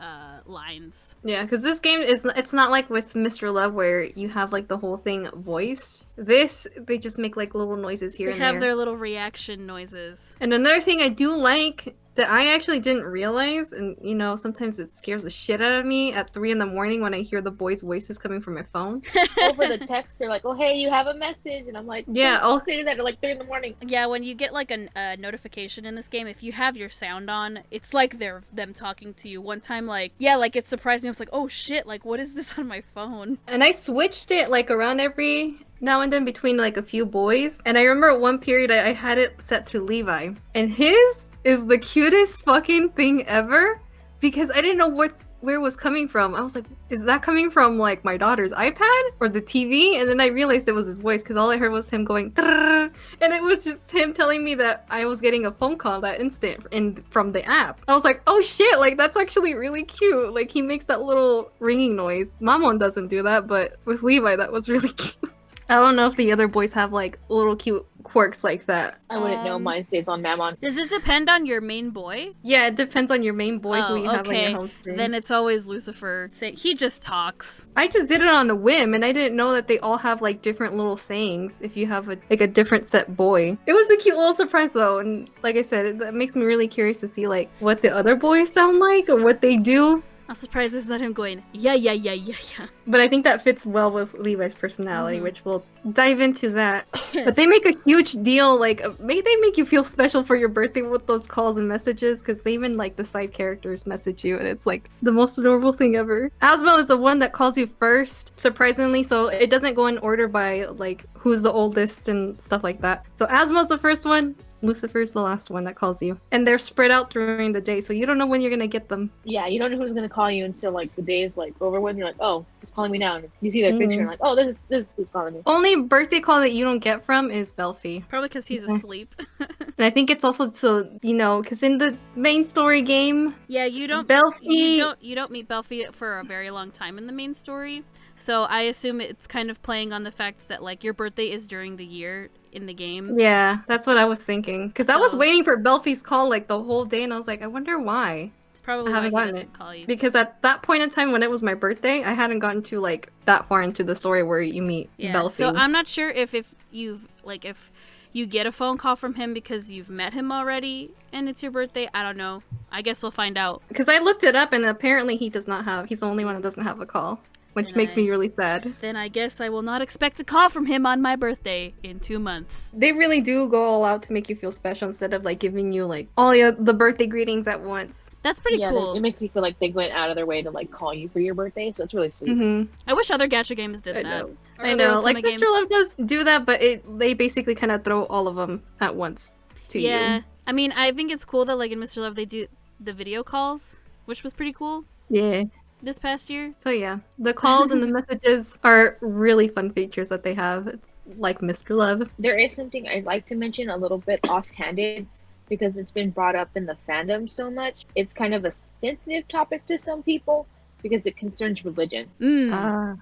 lines. Yeah, because this game it's not like with Mr. Love where you have like the whole thing voiced. This, they just make like little noises here They and have there. their little reaction noises. And another thing I do like that I actually didn't realize, and you know, sometimes it scares the shit out of me at 3 in the morning when I hear the boys' voices coming from my phone. Over the text, they're like, "Oh, hey, you have a message," and I'm like, Yeah, "Don't say that at like 3 in the morning." Yeah, when you get like a notification in this game, if you have your sound on, it's like they're them talking to you. One time, like, yeah, like it surprised me. I was like, oh shit, like what is this on my phone? And I switched it like around every now and then between like a few boys. And I remember at one period I had it set to Levi. And his is the cutest fucking thing ever because I didn't know where it was coming from. I was like, is that coming from like my daughter's iPad or the TV? And then I realized it was his voice because all I heard was him going, "Trrr," and it was just him telling me that I was getting a phone call that instant from the app. I was like, oh shit, like that's actually really cute. Like he makes that little ringing noise. Mamon doesn't do that, but with Levi, that was really cute. I don't know if the other boys have like little cute quirks like that. I wouldn't know. Mine stays on Mammon. Does it depend on your main boy? Yeah, it depends on your main boy who you have on your home screen. Then it's always Lucifer. He just talks. I just did it on a whim, and I didn't know that they all have like different little sayings if you have a different set boy. It was a cute little surprise though, and like I said, it makes me really curious to see like what the other boys sound like or what they do. I'm surprised it's not him going, yeah, yeah, yeah, yeah, yeah. But I think that fits well with Levi's personality, which we'll dive into that. But they make a huge deal, like, they make you feel special for your birthday with those calls and messages, because they even, like, the side characters message you, and it's, like, the most adorable thing ever. Asmo is the one that calls you first, surprisingly, so it doesn't go in order by, like, who's the oldest and stuff like that. So Asmo's the first one. Lucifer's the last one that calls you. And they're spread out during the day, so you don't know when you're gonna get them. Yeah, you don't know who's gonna call you until like the day is like over with. You're like, oh, who's calling me now? And you see their picture and like, oh, this is who's calling me. Only birthday call that you don't get from is Belfie. Probably because he's asleep. And I think it's also so, you know, because in the main story game, yeah, you don't Belfie... you don't meet Belfie for a very long time in the main story. So I assume it's kind of playing on the fact that like your birthday is during the year in the game. Yeah, that's what I was thinking. Because I was waiting for Belfie's call like the whole day, and I was like, I wonder why. It's probably why he doesn't call you. Because at that point in time when it was my birthday, I hadn't gotten to like that far into the story where you meet Belfie. So I'm not sure if you've like if you get a phone call from him because you've met him already and it's your birthday. I don't know. I guess we'll find out. Because I looked it up and apparently he does not have. He's the only one that doesn't have a call. Which makes me really sad. Then I guess I will not expect a call from him on my birthday in 2 months. They really do go all out to make you feel special instead of like giving you like all the birthday greetings at once. That's pretty cool. It makes you feel like they went out of their way to like call you for your birthday, so it's really sweet. I wish other gacha games did that. I know. Like Mr. Love does do that, but they basically kind of throw all of them at once to you. Yeah. I mean, I think it's cool that like in Mr. Love they do the video calls, which was pretty cool. Yeah. This past year. So yeah, the calls and the messages are really fun features that they have, like Mr. Love. There is something I'd like to mention a little bit offhanded because it's been brought up in the fandom so much. It's kind of a sensitive topic to some people because it concerns religion.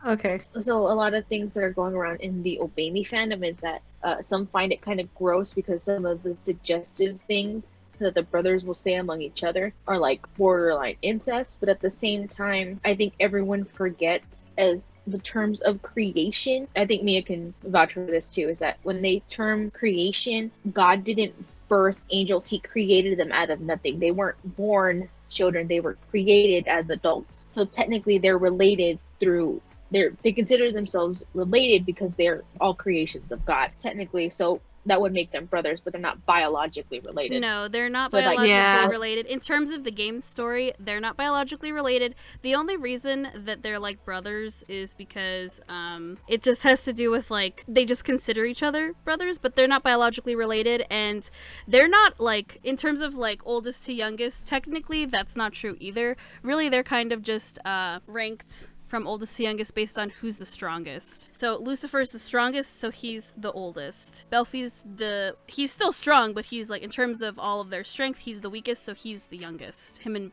Okay. So a lot of things that are going around in the Obey Me fandom is that some find it kind of gross because some of the suggestive things that the brothers will say among each other are like borderline incest, but at the same time I think everyone forgets as the terms of creation. I think Mia can vouch for this too, is that when they term creation, God didn't birth angels, he created them out of nothing. They weren't born children, they were created as adults. So technically they're related through they consider themselves related because they're all creations of God technically. So that would make them brothers, but they're not biologically related. No, they're not biologically related. In terms of the game story, they're not biologically related. The only reason that they're like brothers is because it just has to do with like they just consider each other brothers, but they're not biologically related, and they're not like in terms of like oldest to youngest. Technically, that's not true either. Really, they're kind of just ranked from oldest to youngest based on who's the strongest. So Lucifer's the strongest, so he's the oldest. Belfie's he's still strong, but he's like in terms of all of their strength, he's the weakest, so he's the youngest. Him and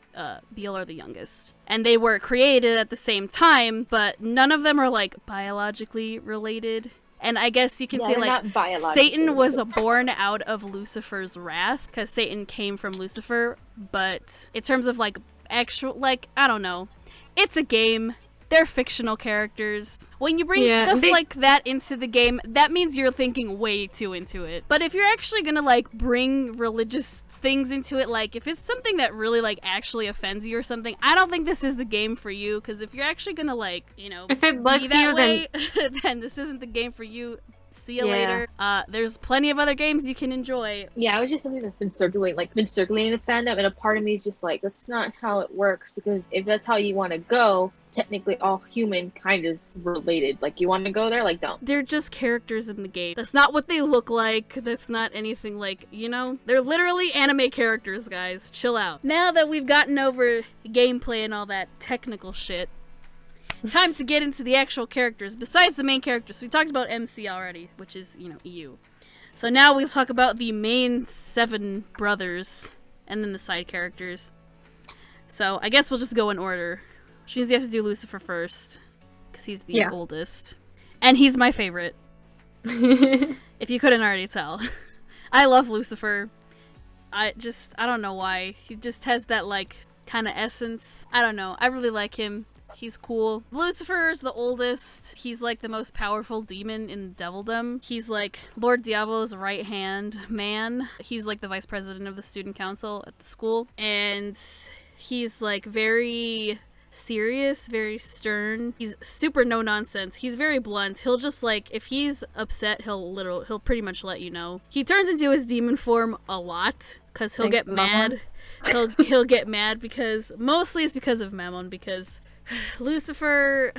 Beal are the youngest. And they were created at the same time, but none of them are like biologically related. And I guess you can say like Satan was born out of Lucifer's wrath because Satan came from Lucifer, but in terms of like actual, like, I don't know. It's a game. they're fictional characters. When you bring stuff like that into the game, that means you're thinking way too into it. But if you're actually gonna like bring religious things into it, like if it's something that really like actually offends you or something, I don't think this is the game for you, because if you're actually gonna like, you know, if it bugs be that you, way, then this isn't the game for you. See you later. There's plenty of other games you can enjoy. Yeah, it was just something that's been circulating in the fandom, and a part of me is just like, that's not how it works, because if that's how you want to go, technically all human kind of related. Like, you want to go there? Like, don't. They're just characters in the game. That's not what they look like. That's not anything like, you know? They're literally anime characters, guys. Chill out. Now that we've gotten over gameplay and all that technical shit, time to get into the actual characters. Besides the main characters, we talked about MC already, which is, you know, EU. So now we'll talk about the main 7 brothers, and then the side characters. So I guess we'll just go in order, which means you have to do Lucifer first, because he's the oldest. And he's my favorite. If you couldn't already tell. I love Lucifer. I don't know why. He just has that, like, kind of essence. I don't know. I really like him. He's cool. Lucifer is the oldest. He's like the most powerful demon in Devildom. He's like Lord Diablo's right-hand man. He's like the vice president of the student council at the school. And he's like very serious, very stern. He's super no nonsense. He's very blunt. He'll just like, if he's upset, he'll pretty much let you know. He turns into his demon form a lot because he'll get mad. He'll get mad because mostly it's because of Mammon, because Lucifer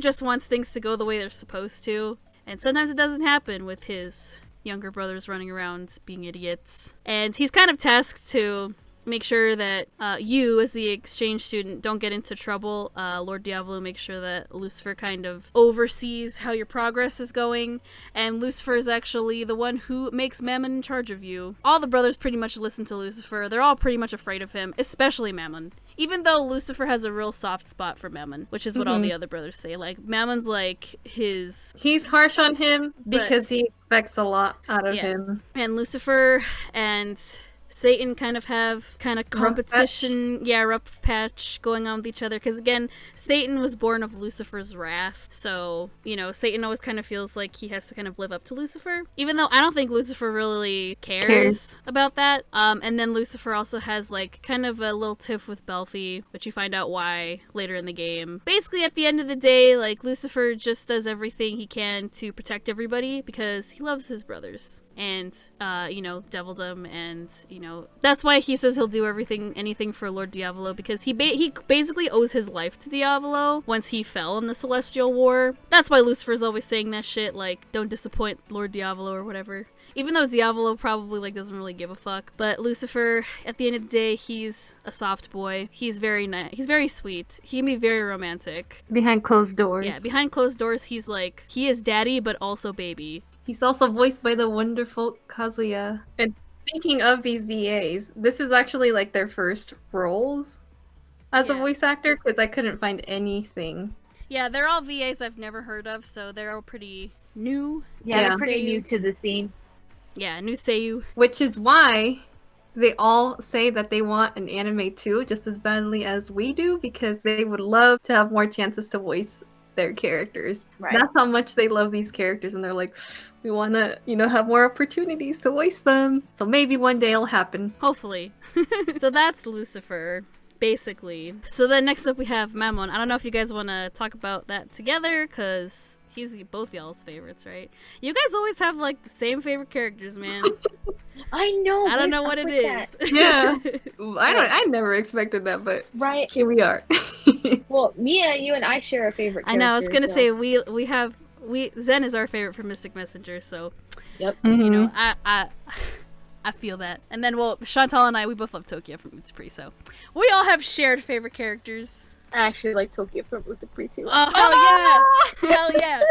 just wants things to go the way they're supposed to, and sometimes it doesn't happen with his younger brothers running around being idiots. And he's kind of tasked to make sure that you, as the exchange student, don't get into trouble. Lord Diablo makes sure that Lucifer kind of oversees how your progress is going, and Lucifer is actually the one who makes Mammon in charge of you. All the brothers pretty much listen to Lucifer. They're all pretty much afraid of him, especially Mammon. Even though Lucifer has a real soft spot for Mammon, which is what all the other brothers say. Like, Mammon's like his... He's harsh on him because he expects a lot out of him. And Lucifer and Satan kind of have competition, rough patch going on with each other, because again, Satan was born of Lucifer's wrath, so, you know, Satan always kind of feels like he has to kind of live up to Lucifer, even though I don't think Lucifer really cares about that. And then Lucifer also has like kind of a little tiff with Belphie, which you find out why later in the game. Basically, at the end of the day, like, Lucifer just does everything he can to protect everybody because he loves his brothers. And, you know, Devildom, and, you know, that's why he says he'll do anything for Lord Diablo, because he basically owes his life to Diablo once he fell in the Celestial War. That's why Lucifer's always saying that shit, like, don't disappoint Lord Diablo or whatever. Even though Diablo probably, like, doesn't really give a fuck. But Lucifer, at the end of the day, he's a soft boy. He's very nice. He's very sweet. He can be very romantic. Behind closed doors. Yeah, behind closed doors, he's like, he is daddy, but also baby. He's also voiced by the wonderful Kazuya. And speaking of these VAs, this is actually like their first roles as a voice actor, because I couldn't find anything. Yeah, they're all VAs I've never heard of, so they're all pretty new. Yeah, they're pretty new to the scene. Yeah, new Seiyu. Which is why they all say that they want an anime too, just as badly as we do, because they would love to have more chances to voice their characters. Right. That's how much they love these characters, and they're like, we want to, you know, have more opportunities to voice them. So maybe one day it'll happen. Hopefully. So that's Lucifer, basically. So then next up we have Mammon. I don't know if you guys want to talk about that together, because he's both y'all's favorites, right? You guys always have, like, the same favorite characters, man. I know. I don't know what it is. Yeah. I never expected that, but here we are. Well, Mia, you and I share a favorite character. I know, I was gonna say, Zen is our favorite for Mystic Messenger, so yep. You know, I feel that. And then, well, Chantal and I, we both love Tokia from Utsupri, so we all have shared favorite characters. I actually like Tokia from Utsupri too. Oh, hell yeah! Hell yeah!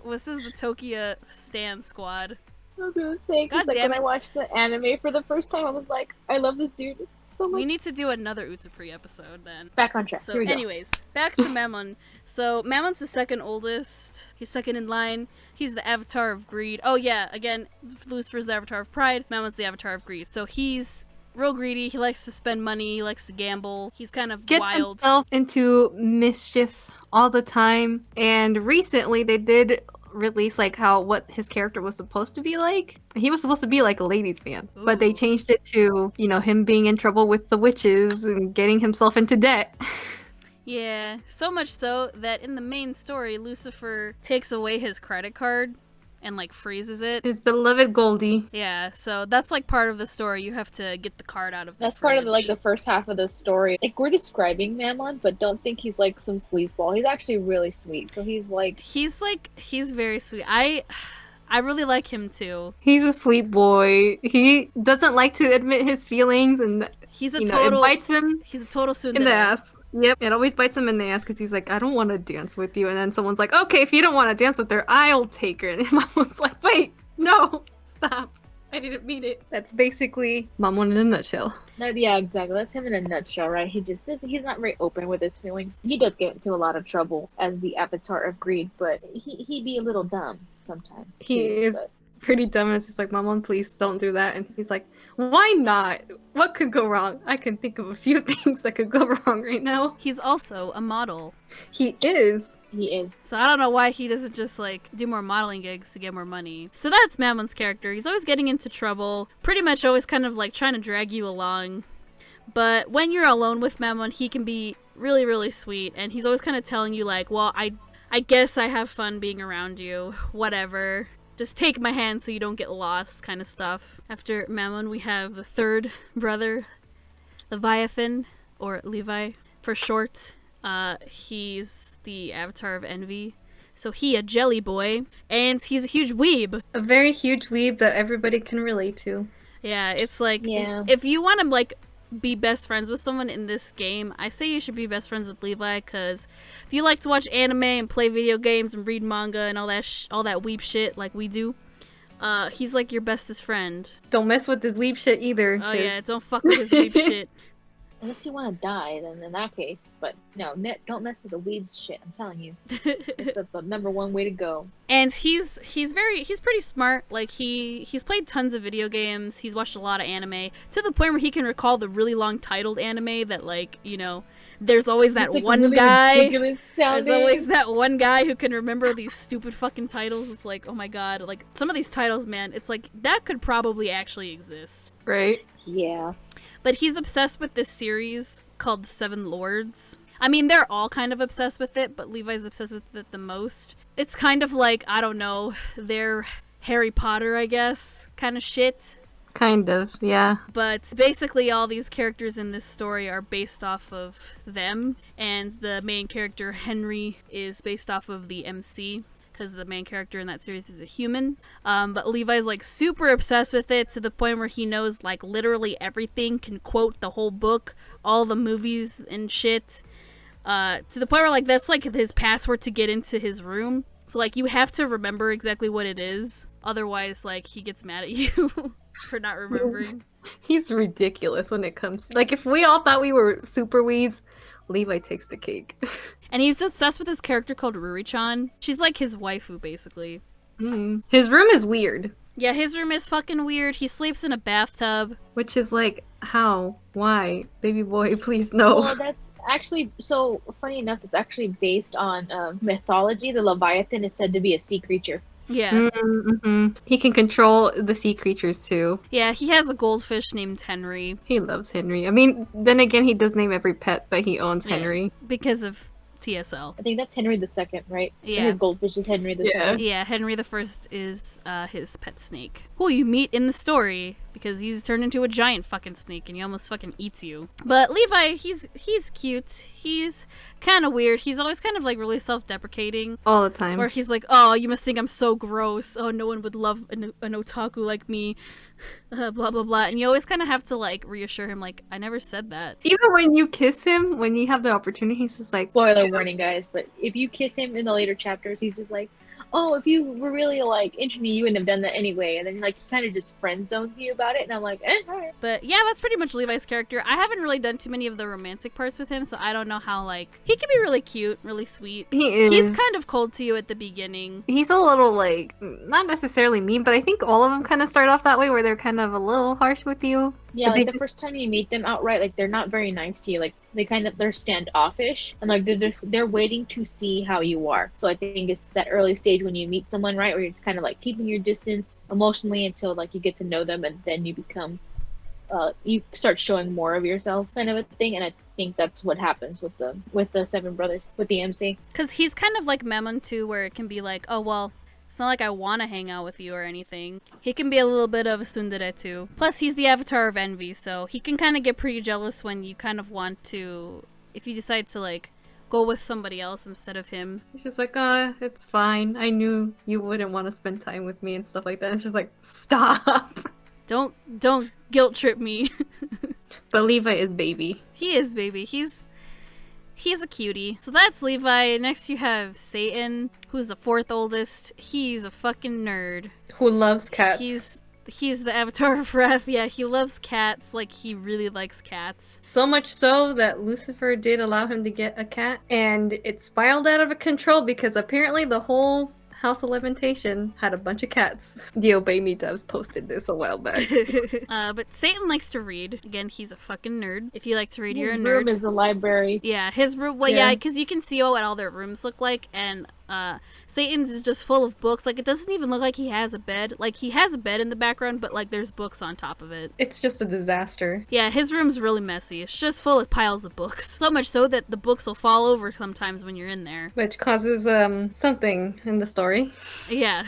This is the Tokia Stan squad. I was gonna say, because like, when I watched the anime for the first time, I was like, I love this dude so much. We need to do another Utsupri episode then. Back on track. So, here we go. Anyways, back to Mammon. So, Mammon's the second oldest. He's second in line. He's the avatar of greed. Oh, yeah, again, Lucifer's the avatar of pride. Mammon's the avatar of greed. So, he's real greedy. He likes to spend money. He likes to gamble. He's kind of Gets wild. himself into mischief all the time. And recently they did release like what his character was supposed to be like. He was supposed to be like a ladies' man, but they Ooh. changed it to, him being in trouble with the witches and getting himself into debt. Yeah, so much so that in the main story, Lucifer takes away his credit card and like freezes it. His beloved Goldie. Yeah, so that's like part of the story. You have to get the card out of the That's fridge. part of like the first half of the story. Like we're describing Mammon, but don't think he's like some sleazeball. He's actually really sweet. So he's very sweet. I really like him too. He's a sweet boy. He doesn't like to admit his feelings, and He's a it total bites him He's a total tsundere. in the ass. Yep, it always bites him in the ass because he's like, I don't want to dance with you. And then someone's like, okay, if you don't want to dance with her, I'll take her. And Mamon's like, wait, no, stop. I didn't mean it. That's basically Mamon in a nutshell. Yeah, exactly. That's him in a nutshell, right? He's not very open with his feelings. He does get into a lot of trouble as the avatar of greed, but he be a little dumb sometimes. He too, is pretty dumb, and it's just like, Mamon, please don't do that. And he's like, why not? What could go wrong? I can think of a few things that could go wrong right now. He's also a model. He is. He is. So I don't know why he doesn't just like do more modeling gigs to get more money. So that's Mammon's character. He's always getting into trouble, pretty much always kind of like trying to drag you along. But when you're alone with Mammon, he can be really, really sweet, and he's always kind of telling you like, well, I guess I have fun being around you, whatever. Just take my hand so you don't get lost, kind of stuff. After Mammon, we have the third brother, Leviathan, or Levi for short. He's the avatar of envy. So he a jelly boy, and he's a huge weeb. A very huge weeb that everybody can relate to. Yeah, it's like, Yeah. if you want to like be best friends with someone in this game, I say you should be best friends with Levi, because if you like to watch anime and play video games and read manga and all that weeb shit like we do, he's like your bestest friend. Don't mess with this weeb shit either. Oh yeah, don't fuck with his weeb shit. Unless you want to die, then in that case. But no, don't mess with the weeds shit. I'm telling you, it's the number one way to go. And he's pretty smart. Like he's played tons of video games. He's watched a lot of anime to the point where he can recall the really long titled anime that, like, there's always that one really guy. ridiculous There's sounding. always that one guy who can remember these stupid fucking titles. It's like, oh my god, like some of these titles, man, it's like that could probably actually exist. Right? Yeah. But he's obsessed with this series called Seven Lords. I mean, they're all kind of obsessed with it, but Levi's obsessed with it the most. It's kind of like, I don't know, they're Harry Potter, I guess, kind of shit. Kind of, yeah. But basically all these characters in this story are based off of them, and the main character, Henry, is based off of the MC, because the main character in that series is a human. But Levi's like super obsessed with it to the point where he knows like literally everything, can quote the whole book, all the movies and shit. To the point where like that's like his password to get into his room. So like you have to remember exactly what it is, otherwise like he gets mad at you for not remembering. He's ridiculous when it comes. Like, if we all thought we were super weaves, Levi takes the cake. And he's obsessed with this character called Ruri-chan. She's like his waifu, basically. His room is weird. Yeah, his room is fucking weird. He sleeps in a bathtub. Which is like, how? Why? Baby boy, please no. Well, that's actually, so funny enough, it's actually based on mythology. The Leviathan is said to be a sea creature. Yeah. He can control the sea creatures too. Yeah, he has a goldfish named Henry. He loves Henry. I mean, then again, he does name every pet that he owns Henry. Yeah, because of TSL. I think that's Henry II, right? Yeah. And his goldfish is Henry II. Yeah. Yeah, Henry the First is his pet snake, who you meet in the story because he's turned into a giant fucking snake and he almost fucking eats you. But Levi, he's cute. He's kind of weird. He's always kind of like really self-deprecating. All the time. Where he's like, oh, you must think I'm so gross. Oh, no one would love an otaku like me. Blah, blah, blah. And you always kind of have to like reassure him, like, I never said that. Even when you kiss him, when you have the opportunity, he's just like... Spoiler warning, guys, but if you kiss him in the later chapters, he's just like, oh, if you were really like into me, you wouldn't have done that anyway. And then like he kind of just friend zones you about it, and I'm like, alright. But yeah, that's pretty much Levi's character. I haven't really done too many of the romantic parts with him, so I don't know how like he can be really cute, really sweet. He is. He's kind of cold to you at the beginning. He's a little like, not necessarily mean, but I think all of them kind of start off that way where they're kind of a little harsh with you. Yeah, But like they the just, first time you meet them outright, like they're not very nice to you. Like they're standoffish, and like they're waiting to see how you are. So I think it's that early stage when you meet someone, right, where you're kind of like keeping your distance emotionally until like you get to know them, and then you become you start showing more of yourself, kind of a thing. And I think that's what happens with the seven brothers, with the MC. Because he's kind of like Memon too, where it can be like, oh well, it's not like I want to hang out with you or anything. He can be a little bit of a tsundere too. Plus, he's the avatar of envy, so he can kind of get pretty jealous when you kind of want to, if you decide to like go with somebody else instead of him. it's just like, it's fine. I knew you wouldn't want to spend time with me and stuff like that. It's just like, stop. Don't guilt trip me. But Levi is baby. He is baby. He's a cutie. So that's Levi. Next you have Satan, who's the fourth oldest. He's a fucking nerd. Who loves cats. He's the avatar of wrath. Yeah, he loves cats. Like, he really likes cats. So much so that Lucifer did allow him to get a cat, and it spiraled out of control because apparently the whole House of Lamentation had a bunch of cats. The Obey Me devs posted this a while back. But Satan likes to read. Again, he's a fucking nerd. If you like to read, you're a His nerd. room is a library. Yeah, his room. Well, yeah, because you can see what all their rooms look like, and Satan's is just full of books. Like, it doesn't even look like he has a bed. Like, he has a bed in the background, but like there's books on top of it. It's just a disaster. Yeah, his room's really messy. It's just full of piles of books. So much so that the books will fall over sometimes when you're in there. Which causes something in the story. Yeah,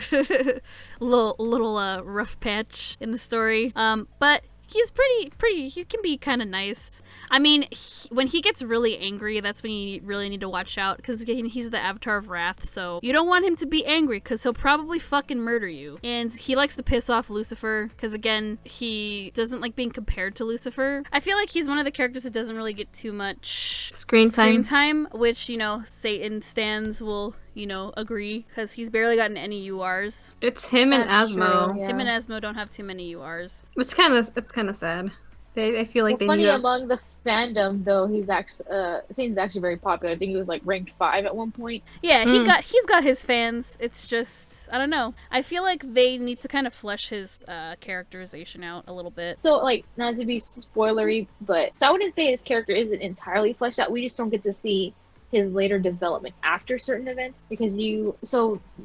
little rough patch in the story. But he's pretty. He can be kind of nice. I mean, when he gets really angry, that's when you really need to watch out, because he's the avatar of wrath. So you don't want him to be angry, because he'll probably fucking murder you. And he likes to piss off Lucifer, because again, he doesn't like being compared to Lucifer. I feel like he's one of the characters that doesn't really get too much Screen time, which, you know, Satan stans will, you know, agree, because he's barely gotten any URs. It's him and That's Asmo. true, yeah. Him and Asmo don't have too many URs. Which it's kind of sad. I feel like Well, they funny need among the fandom though, he's actually Satan's actually very popular. I think he was like ranked 5 at one point. Yeah, he's got his fans. It's just, I don't know. I feel like they need to kind of flesh his characterization out a little bit. So like, not to be spoilery, but so I wouldn't say his character isn't entirely fleshed out. We just don't get to see his later development after certain events, because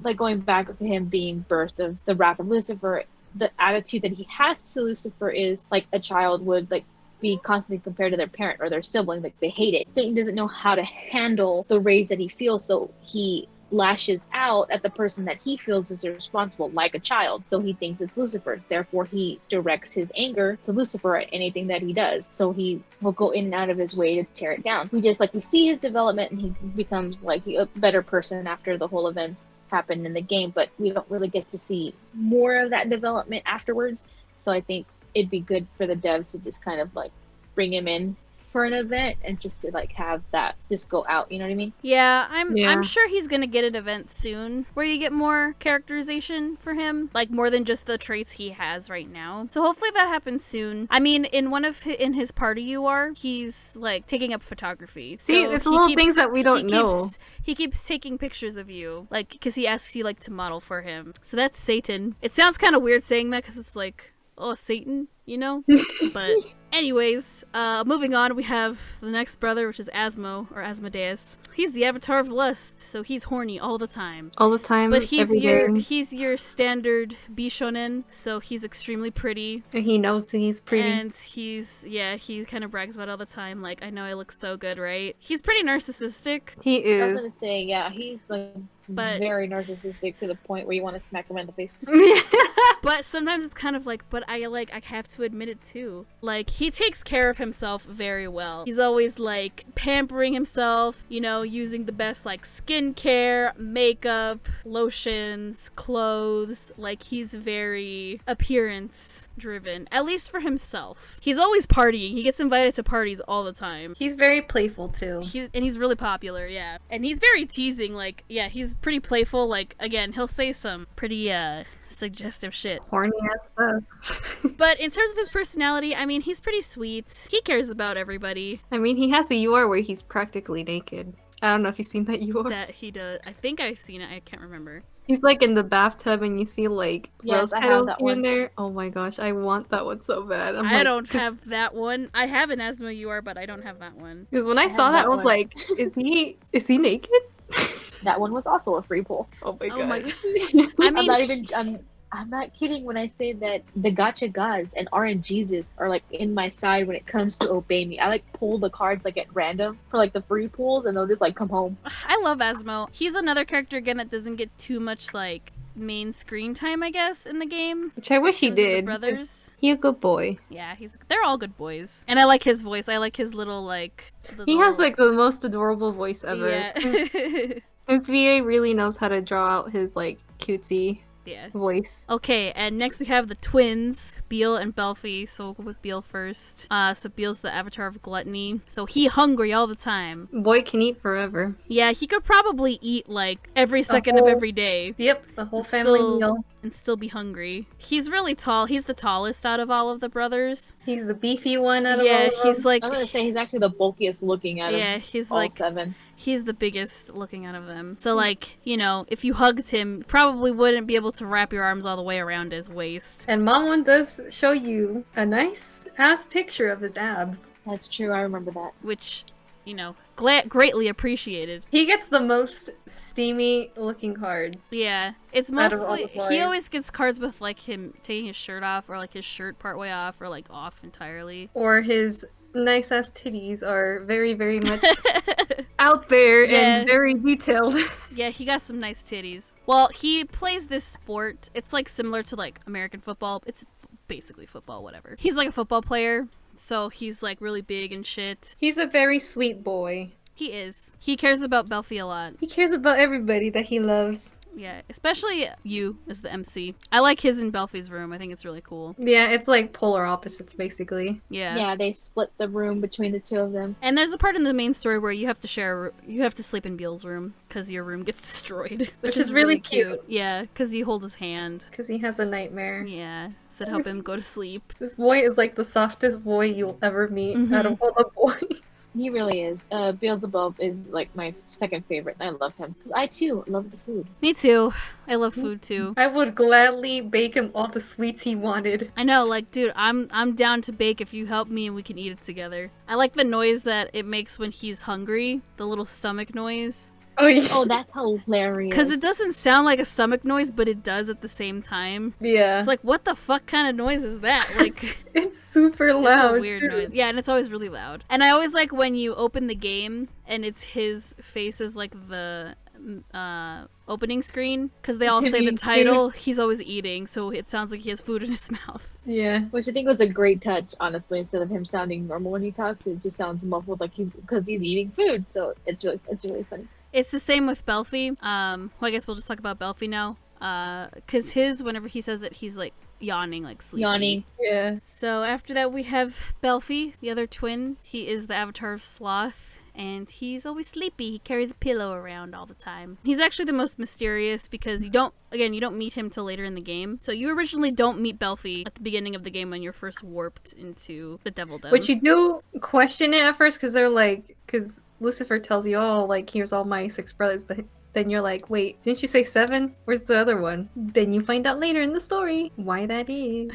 like going back to him being birthed of the wrath of Lucifer, the attitude that he has to Lucifer is like a child would like be constantly compared to their parent or their sibling. Like, they hate it. Satan doesn't know how to handle the rage that he feels, so he lashes out at the person that he feels is responsible, like a child. So he thinks it's Lucifer. Therefore, he directs his anger to Lucifer at anything that he does. So he will go in and out of his way to tear it down. We see his development, and he becomes like a better person after the whole events happen in the game, but we don't really get to see more of that development afterwards. So I think it'd be good for the devs to just kind of like bring him in for an event and just to like have that just go out, you know what I mean? Yeah, I'm sure he's gonna get an event soon where you get more characterization for him, like more than just the traits he has right now. So hopefully that happens soon. I mean, in his party UR, he's like taking up photography. See, so it's little things that we don't know. He keeps taking pictures of you, like, because he asks you like to model for him. So that's Satan. It sounds kind of weird saying that because it's like, oh, Satan, you know? But anyways, moving on, we have the next brother, which is Asmo, or Asmodeus. He's the avatar of lust, so he's horny all the time. All the time, but he's every day. he's your standard Bishonen, so he's extremely pretty. And he knows that he's pretty. And he kind of brags about it all the time, like, I know I look so good, right? He's pretty narcissistic. He I was is. gonna say, yeah, he's like very narcissistic to the point where you want to smack him in the face. But sometimes it's kind of like, but I have to admit it too. Like, he takes care of himself very well. He's always like pampering himself, you know, using the best like skincare, makeup, lotions, clothes. Like, he's very appearance driven, at least for himself. He's always partying. He gets invited to parties all the time. He's very playful too. He's really popular, yeah. And he's very teasing, like, yeah, he's pretty playful. Like, again, he'll say some pretty suggestive shit. Horny ass stuff. But in terms of his personality, I mean, he's pretty sweet. He cares about everybody. I mean, he has a UR where he's practically naked. I don't know if you've seen that UR. That he does. I think I've seen it. I can't remember. He's like in the bathtub and you see like Yes, rose I have petals that here and one. there. Oh my gosh, I want that one so bad. I don't have that one. I have an Asmo UR, but I don't have that one. Because when I have saw that, that I was one. like, is he naked? That one was also a free pull. Oh my Oh my gosh. I I'm mean, not even. I'm not kidding when I say that the Gacha Gods and RNGesus are like in my side when it comes to Obey Me. I like pull the cards like at random for like the free pulls, and they'll just like come home. I love Asmo. He's another character again that doesn't get too much like main screen time, I guess, in the game. Which I wish he In terms of the did. 'cause brothers. He a good boy. Yeah, they're all good boys. And I like his voice. I like his little like He has like the most adorable voice ever. Yeah. Since VA really knows how to draw out his like cutesy Yeah. voice. Okay, and next we have the twins, Beal and Belfie. So we'll go with Beal first. So Beal's the avatar of gluttony. So he hungry all the time. Boy can eat forever. Yeah, he could probably eat like every second of every day. Yep, the whole And family still- meal. And still be hungry. He's really tall. He's the tallest out of all of the brothers. He's the beefy one out of Yeah, all of he's them. like I'm gonna say he's actually the bulkiest looking out yeah, of he's all like 7. he's the biggest looking out of them. So like, you know, if you hugged him, you probably wouldn't be able to wrap your arms all the way around his waist. And Mom does show you a nice ass picture of his abs. That's true. I remember that. Which, you know, greatly appreciated. He gets the most steamy looking cards. Yeah, it's Out of all mostly the boys. he always gets cards with like him taking his shirt off or like his shirt partway off or like off entirely. Or his nice ass titties are very, very much out there Yeah. and very detailed. Yeah, he got some nice titties. Well, he plays this sport. It's like similar to like American football. It's basically football, whatever. He's like a football player, so he's like really big and shit. He's a very sweet boy. He is. He cares about Belfie a lot. He cares about everybody that he loves. Yeah, especially you as the MC. I like his in Belfie's room. I think it's really cool. Yeah, it's like polar opposites basically. Yeah. Yeah, they split the room between the two of them. And there's a part in the main story where you have to sleep in Beal's room because your room gets destroyed, Which is really cute. Yeah, because you hold his hand. Because he has a nightmare. Yeah, so to help him go to sleep. This boy is like the softest boy you'll ever meet out of all the boys. He really is. Beelzebub is like my second favorite, and I love him. 'Cause I too love the food. Me too. I love food too. I would gladly bake him all the sweets he wanted. I know, like, dude, I'm down to bake if you help me and we can eat it together. I like the noise that it makes when he's hungry, the little stomach noise. Oh yeah. Oh, that's hilarious. Because it doesn't sound like a stomach noise, but it does at the same time. Yeah. It's like, what the fuck kind of noise is that? Like, It's super it's loud. a weird too. noise. Yeah, and it's always really loud. And I always like when you open the game and it's his face is like the opening screen, because they all say the Timmy, title. He's always eating, so it sounds like he has food in his mouth. Yeah. Which I think was a great touch, honestly. Instead of him sounding normal when he talks, it just sounds muffled, like he's eating food. So it's really funny. It's the same with Belfie. Well, I guess we'll just talk about Belfie now. Because whenever he says it, he's like yawning, like sleepy. Yawning. Yeah. So after that, we have Belfie, the other twin. He is the avatar of Sloth. And he's always sleepy. He carries a pillow around all the time. He's actually the most mysterious because you don't meet him till later in the game. So you originally don't meet Belfie at the beginning of the game when you're first warped into the Devil Den. Which you do question it at first because Lucifer tells you, oh, like, here's all my 6 brothers, but then you're like, wait, didn't you say 7? Where's the other one? Then you find out later in the story why that is.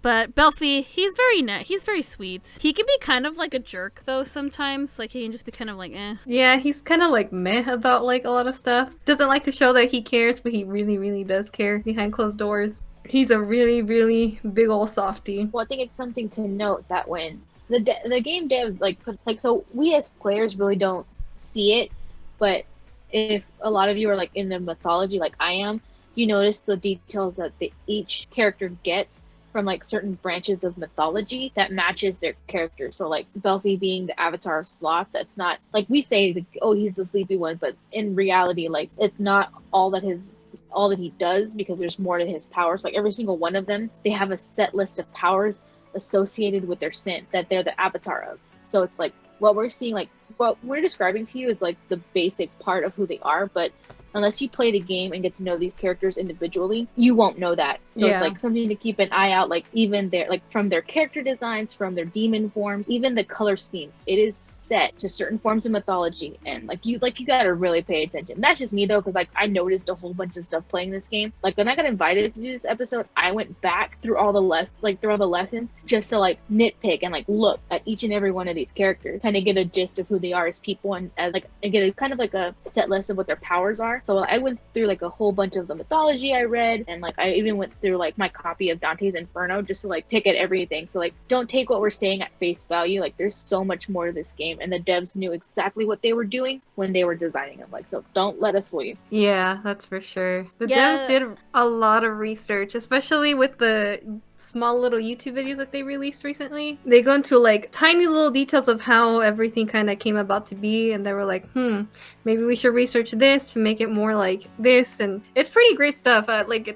But Belfie, he's very sweet. He can be kind of like a jerk though sometimes. Like he can just be kind of like, eh. Yeah, he's kind of like meh about like a lot of stuff. Doesn't like to show that he cares, but he really, really does care behind closed doors. He's a really, really big ol' softie. Well, I think it's something to note that when the game devs so we as players really don't see it, but if a lot of you are like in the mythology like I am, you notice the details that each character gets from like certain branches of mythology that matches their character. So like Belfie being the avatar of Sloth, that's not like we say, oh, he's the sleepy one, but in reality, like it's not all that he does, because there's more to his powers. Like every single one of them, they have a set list of powers associated with their sin that they're the avatar of. So it's like what we're seeing, like what we're describing to you is like the basic part of who they are, but unless you play the game and get to know these characters individually, you won't know that. So it's like something to keep an eye out, like even their, like from their character designs, from their demon forms, even the color scheme. It is set to certain forms of mythology, and you gotta really pay attention. That's just me though, because like I noticed a whole bunch of stuff playing this game. Like when I got invited to do this episode, I went back through all the lessons just to like nitpick and like look at each and every one of these characters, kind of get a gist of who they are as people, and as like and get a kind of like a set list of what their powers are. So I went through like a whole bunch of the mythology I read, and like I even went through like my copy of Dante's Inferno just to like pick at everything. So like don't take what we're saying at face value. Like there's so much more to this game, and the devs knew exactly what they were doing when they were designing them. Like, so don't let us fool you. Yeah, that's for sure. The devs did a lot of research, especially with the small little YouTube videos that they released recently. They go into like tiny little details of how everything kind of came about to be, and they were like, maybe we should research this to make it more like this, and it's pretty great stuff.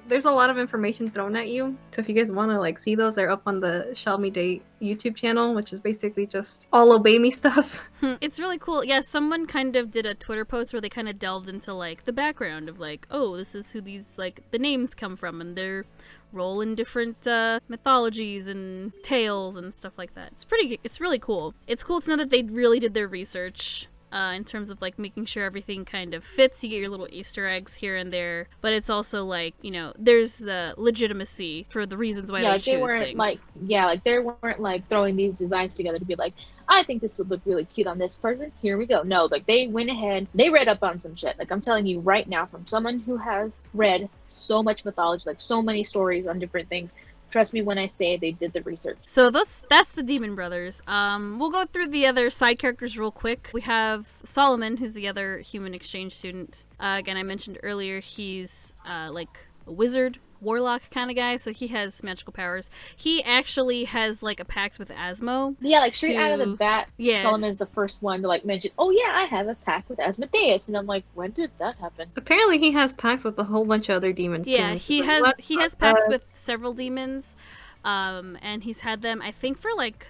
There's a lot of information thrown at you, so if you guys want to like see those, they're up on the Shall Me Date YouTube channel, which is basically just all Obey Me stuff. It's really cool. Yeah, someone kind of did a Twitter post where they kind of delved into like the background of like, oh, this is who these like the names come from and their role in different mythologies and tales and stuff like that. It's really cool. It's cool to know that they really did their research in terms of like making sure everything kind of fits. You get your little Easter eggs here and there, but it's also like, you know, there's the legitimacy for the reasons why they choose things. They weren't like throwing these designs together to be like, I think this would look really cute on this person. Here we go. No, like they went ahead, they read up on some shit. Like I'm telling you right now, from someone who has read so much mythology, like so many stories on different things. Trust me when I say they did the research. So that's the Demon Brothers. We'll go through the other side characters real quick. We have Solomon, who's the other human exchange student. Again, I mentioned earlier, he's like a wizard, warlock kind of guy, so he has magical powers. He actually has like a pact with Asmo. Yeah, like straight out of the bat, Solomon is the first one to like mention, oh yeah, I have a pact with Asmodeus, and I'm like, when did that happen? Apparently he has pacts with a whole bunch of other demons too. Yeah, he has pacts with several demons. And he's had them, I think, for like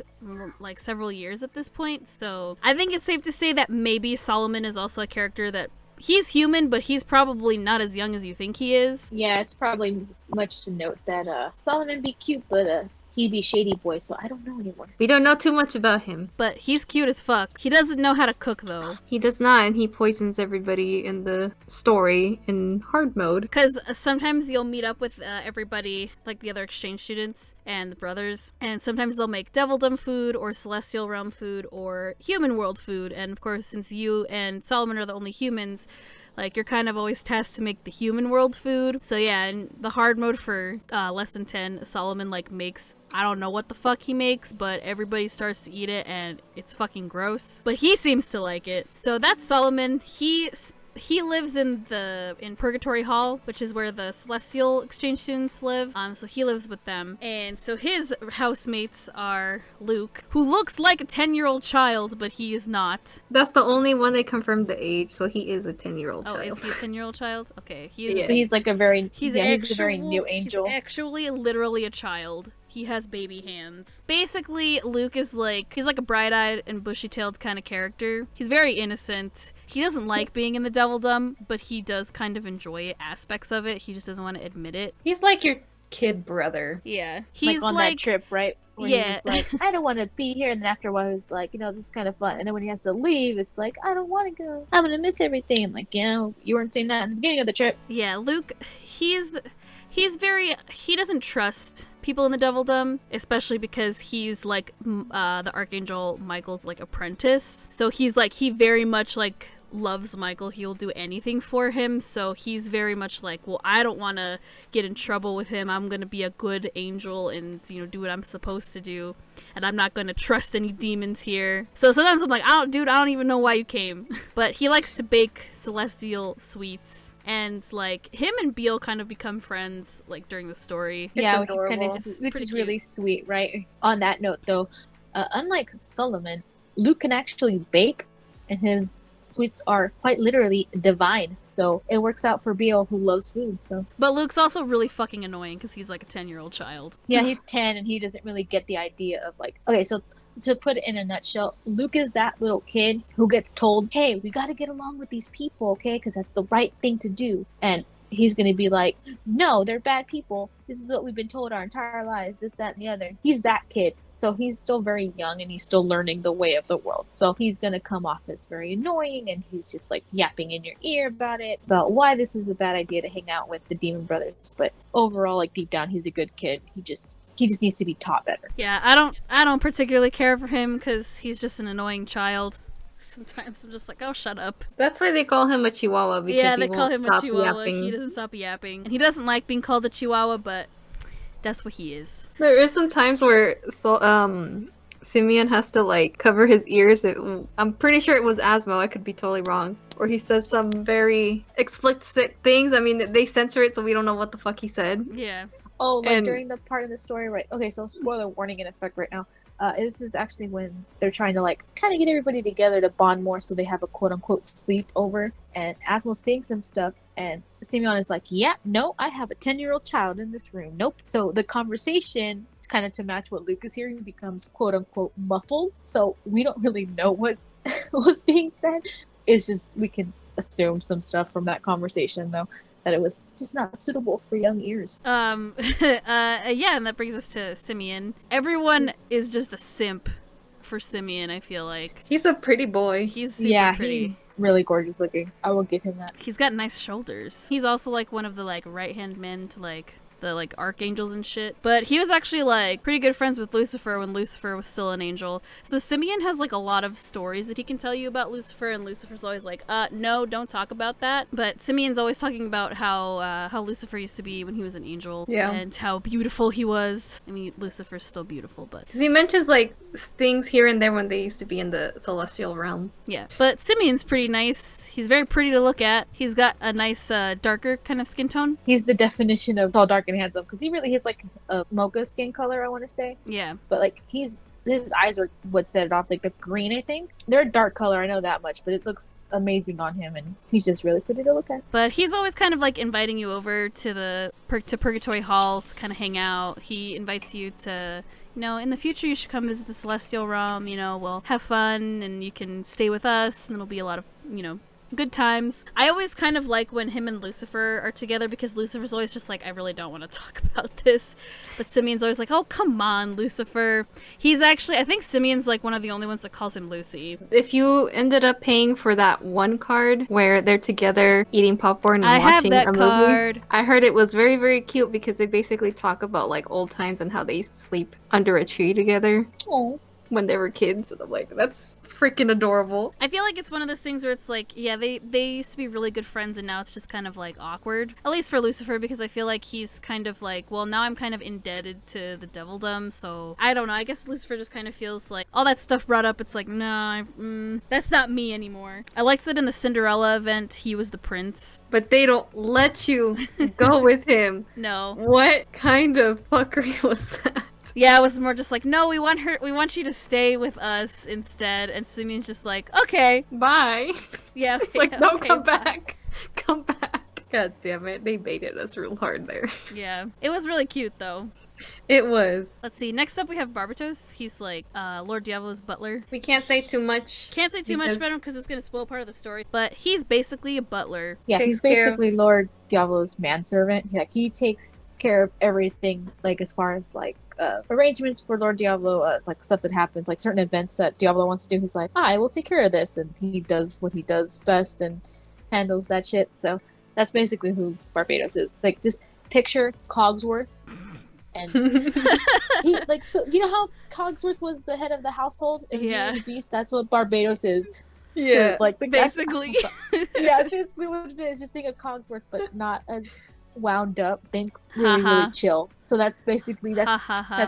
several years at this point. So I think it's safe to say that maybe Solomon is also a character that he's human, but he's probably not as young as you think he is. Yeah, it's probably much to note that Solomon be cute, but he be shady boy, so I don't know anymore. We don't know too much about him. But he's cute as fuck. He doesn't know how to cook, though. He does not, and he poisons everybody in the story in hard mode. Because sometimes you'll meet up with everybody, like the other exchange students and the brothers, and sometimes they'll make Devildom food, or Celestial Realm food, or Human World food, and of course, since you and Solomon are the only humans, like, you're kind of always tasked to make the human world food. So yeah, in the hard mode for Lesson 10, Solomon, like, makes, I don't know what the fuck he makes, but everybody starts to eat it, and it's fucking gross. But he seems to like it. So that's Solomon. He lives in Purgatory Hall, which is where the Celestial Exchange students live. So he lives with them. And so his housemates are Luke, who looks like a 10-year-old child, but he is not. That's the only one they confirmed the age, so he is a 10-year-old child. Oh, is he a 10-year-old child? Okay. He is. Yeah. So he's like a very he's a very new angel. He's actually literally a child. He has baby hands. Basically, Luke is like, he's like a bright-eyed and bushy-tailed kind of character. He's very innocent. He doesn't like being in the Devildom, but he does kind of enjoy aspects of it. He just doesn't want to admit it. He's like your kid brother. Yeah. He's like on that trip, right? Where yeah. He's like, I don't want to be here. And then after a while, he's like, you know, this is kind of fun. And then when he has to leave, it's like, I don't want to go. I'm going to miss everything. And like, yeah, you weren't saying that in the beginning of the trip. Yeah, Luke, he doesn't trust people in the Devildom, especially because he's like the Archangel Michael's like apprentice. So he's like, he very much like loves Michael. He'll do anything for him. So he's very much like, well, I don't want to get in trouble with him. I'm going to be a good angel and, you know, do what I'm supposed to do. And I'm not going to trust any demons here. So sometimes I'm like, I don't even know why you came. But he likes to bake celestial sweets. And like him and Beale kind of become friends like during the story. Yeah, which is really sweet, right? On that note though, unlike Solomon, Luke can actually bake, and his sweets are quite literally divine, so it works out for Beale, who loves food. So, but Luke's also really fucking annoying because he's like a 10-year-old child. Yeah, he's 10 and he doesn't really get the idea of like, okay, so to put it in a nutshell, Luke is that little kid who gets told, hey, we got to get along with these people, okay? Because that's the right thing to do. And he's going to be like, no, they're bad people. This is what we've been told our entire lives, this, that, and the other. He's that kid. So he's still very young and he's still learning the way of the world. So he's going to come off as very annoying and he's just like yapping in your ear about it, about why this is a bad idea to hang out with the Demon Brothers. But overall, like deep down, he's a good kid. He just needs to be taught better. Yeah, I don't particularly care for him because he's just an annoying child. Sometimes I'm just like, oh, shut up. That's why they call him a chihuahua, because Yeah, he they call won't him a stop chihuahua. yapping. He doesn't stop yapping. And he doesn't like being called a chihuahua, but that's what he is. There is some times where Simeon has to like cover his ears. I'm pretty sure it was Asmo. I could be totally wrong. Or he says some very explicit things. I mean, they censor it so we don't know what the fuck he said. Yeah. Oh, like And- during the part of the story, right? Okay, so spoiler warning in effect right now. This is actually when they're trying to like kind of get everybody together to bond more, so they have a quote unquote sleepover. And Asmo's saying some stuff, and Simeon is like, "Yeah, no, I have a 10-year-old child in this room. Nope." So the conversation, kind of to match what Luke is hearing, becomes quote unquote muffled. So we don't really know what was being said. It's just we can assume some stuff from that conversation, though, that it was just not suitable for young ears. Yeah, and that brings us to Simeon. Everyone is just a simp for Simeon, I feel like. He's a pretty boy. He's super pretty. He's really gorgeous looking. I will give him that. He's got nice shoulders. He's also like one of the like right-hand men to like the like archangels and shit. But he was actually like pretty good friends with Lucifer when Lucifer was still an angel. So Simeon has like a lot of stories that he can tell you about Lucifer, and Lucifer's always like, no, don't talk about that. But Simeon's always talking about how Lucifer used to be when he was an angel. Yeah. And how beautiful he was. I mean, Lucifer's still beautiful, but Because he mentions like things here and there when they used to be in the celestial realm. yeah. But Simeon's pretty nice. He's very pretty to look at. He's got a nice darker kind of skin tone. He's the definition of tall, dark, and handsome, because he really has like a mocha skin color, I want to say. Yeah. But like his eyes are what set it off, like the green, I think. They're a dark color, I know that much, but it looks amazing on him, and he's just really pretty to look at. But he's always kind of like inviting you over to the to Purgatory Hall to kind of hang out. He invites you to, you know, in the future you should come visit the Celestial Realm. You know, we'll have fun and you can stay with us, and it'll be a lot of, you know, good times. I always kind of like when him and Lucifer are together, because Lucifer's always just like, I really don't want to talk about this. But Simeon's always like, oh, come on, Lucifer. He's actually, I think Simeon's like one of the only ones that calls him Lucy. If you ended up paying for that one card where they're together eating popcorn and I have watching that a card. movie, I heard it was very, very cute because they basically talk about like old times and how they used to sleep under a tree together Oh. when they were kids. And I'm like, that's freaking adorable. I feel like it's one of those things where it's like, yeah, they used to be really good friends and now it's just kind of like awkward. At least for Lucifer, because I feel like he's kind of like, well, now I'm kind of indebted to the devildom, so I don't know. I guess Lucifer just kind of feels like all that stuff brought up, it's like, no, that's not me anymore. I liked that in the Cinderella event, he was the prince. But they don't let you go with him. No. What kind of fuckery was that? Yeah, it was more just like, no, we want you to stay with us instead. And Simeon's just like, okay. Bye. Yeah, okay, It's like, no, okay, come bye. back. Come back. God damn it. They baited us real hard there. Yeah. It was really cute, though. It was. Let's see. Next up, we have Barbatos. He's like Lord Diablo's butler. We can't say too much. Can't say too much about him because it's going to spoil part of the story. But he's basically a butler. Yeah, Takes he's care of- basically Lord Diablo's manservant. Like he takes care of everything, like as far as like arrangements for Lord Diablo, like stuff that happens, like certain events that Diablo wants to do. He's like, I will take care of this, and he does what he does best and handles that shit. So that's basically who Barbados is. Like, just picture Cogsworth, and he like, so you know how Cogsworth was the head of the household in Beauty and the Beast? That's what Barbados is. Yeah. So, like Basically. yeah, it's basically what it is. Just think of Cogsworth, but not as wound up. Think really chill. So that's basically that's